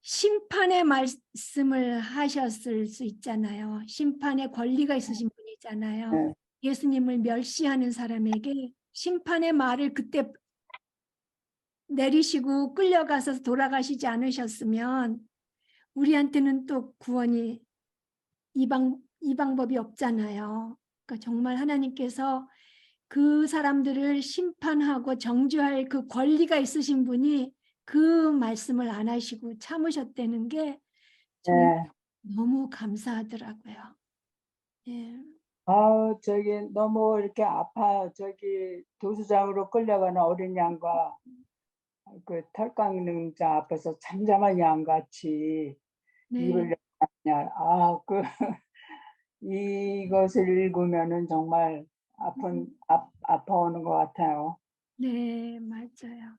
Speaker 1: 심판의 말씀을 하셨을 수 있잖아요. 심판의 권리가 있으신 분이잖아요. 예수님을 멸시하는 사람에게 심판의 말을 그때 내리시고 끌려가서 돌아가시지 않으셨으면 우리한테는 또 구원이 이 방법이 없잖아요. 그러니까 정말 하나님께서 그 사람들을 심판하고 정죄할 그 권리가 있으신 분이 그 말씀을 안 하시고 참으셨다는 게 정말 너무 감사하더라고요. 예.
Speaker 9: 저기 너무 이렇게 아파. 저기 도수장으로 끌려가는 어린 양과 그 털 깎는 자 앞에서 잠잠한 양같이
Speaker 1: 네.
Speaker 9: 입을 열냐. 이것을 읽으면은 정말 아파오는 것 같아요.
Speaker 1: 네, 맞아요.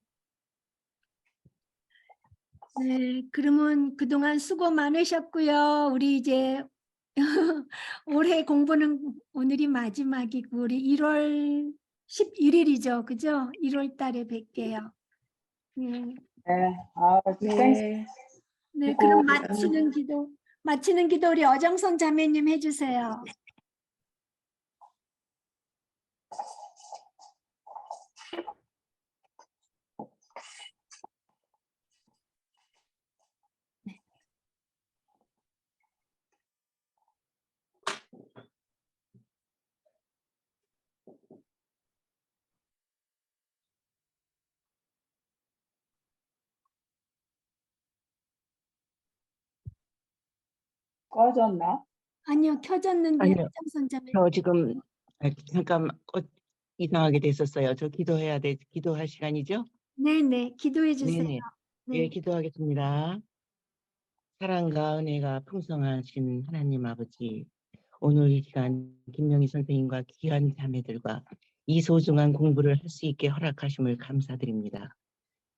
Speaker 1: 네, 그러면 그동안 수고 많으셨고요. 우리 이제 올해 공부는 오늘이 마지막이고 우리 1월 11일이죠. 그죠? 1월 달에 뵐게요. 네.
Speaker 9: 네, 땡스.
Speaker 5: 네.
Speaker 1: 네,
Speaker 9: 수고.
Speaker 1: 그럼 마치는 기도 우리 어정선 자매님 해주세요.
Speaker 9: 꺼졌나?
Speaker 1: 아니요, 켜졌는데
Speaker 3: 아니요.
Speaker 1: 어정선 자매.
Speaker 3: 저 지금 잠깐 이상하게 됐었어요. 저 기도할 시간이죠?
Speaker 1: 네네, 기도해 주세요.
Speaker 3: 네네.
Speaker 1: 네.
Speaker 3: 예, 기도하겠습니다. 사랑과 은혜가 풍성하신 하나님 아버지, 오늘 이 시간 김명희 선생님과 귀한 자매들과 이 소중한 공부를 할 수 있게 허락하심을 감사드립니다.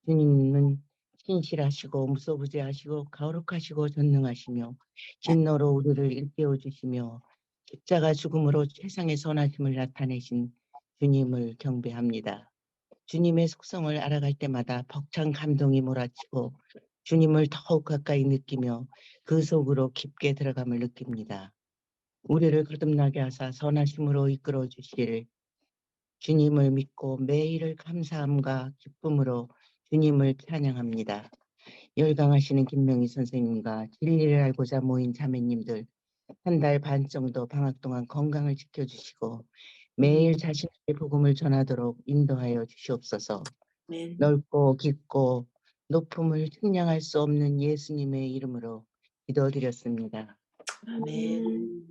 Speaker 3: 주님은 신실하시고 무소부재하시고 거룩하시고 전능하시며 진노로 우리를 일깨워 주시며 십자가 죽음으로 최상의 선하심을 나타내신 주님을 경배합니다. 주님의 속성을 알아갈 때마다 벅찬 감동이 몰아치고 주님을 더욱 가까이 느끼며 그 속으로 깊게 들어감을 느낍니다. 우리를 거듭나게 하사 선하심으로 이끌어 주시기를 주님을 믿고 매일을 감사함과 기쁨으로 주님을 찬양합니다. 열강하시는 김명희 선생님과 진리를 알고자 모인 자매님들 한 달 반 정도 방학 동안 건강을 지켜주시고 매일 자신의 복음을 전하도록 인도하여 주시옵소서.
Speaker 5: 아멘.
Speaker 3: 넓고 깊고 높음을 측량할 수 없는 예수님의 이름으로 기도드렸습니다.
Speaker 5: 아멘.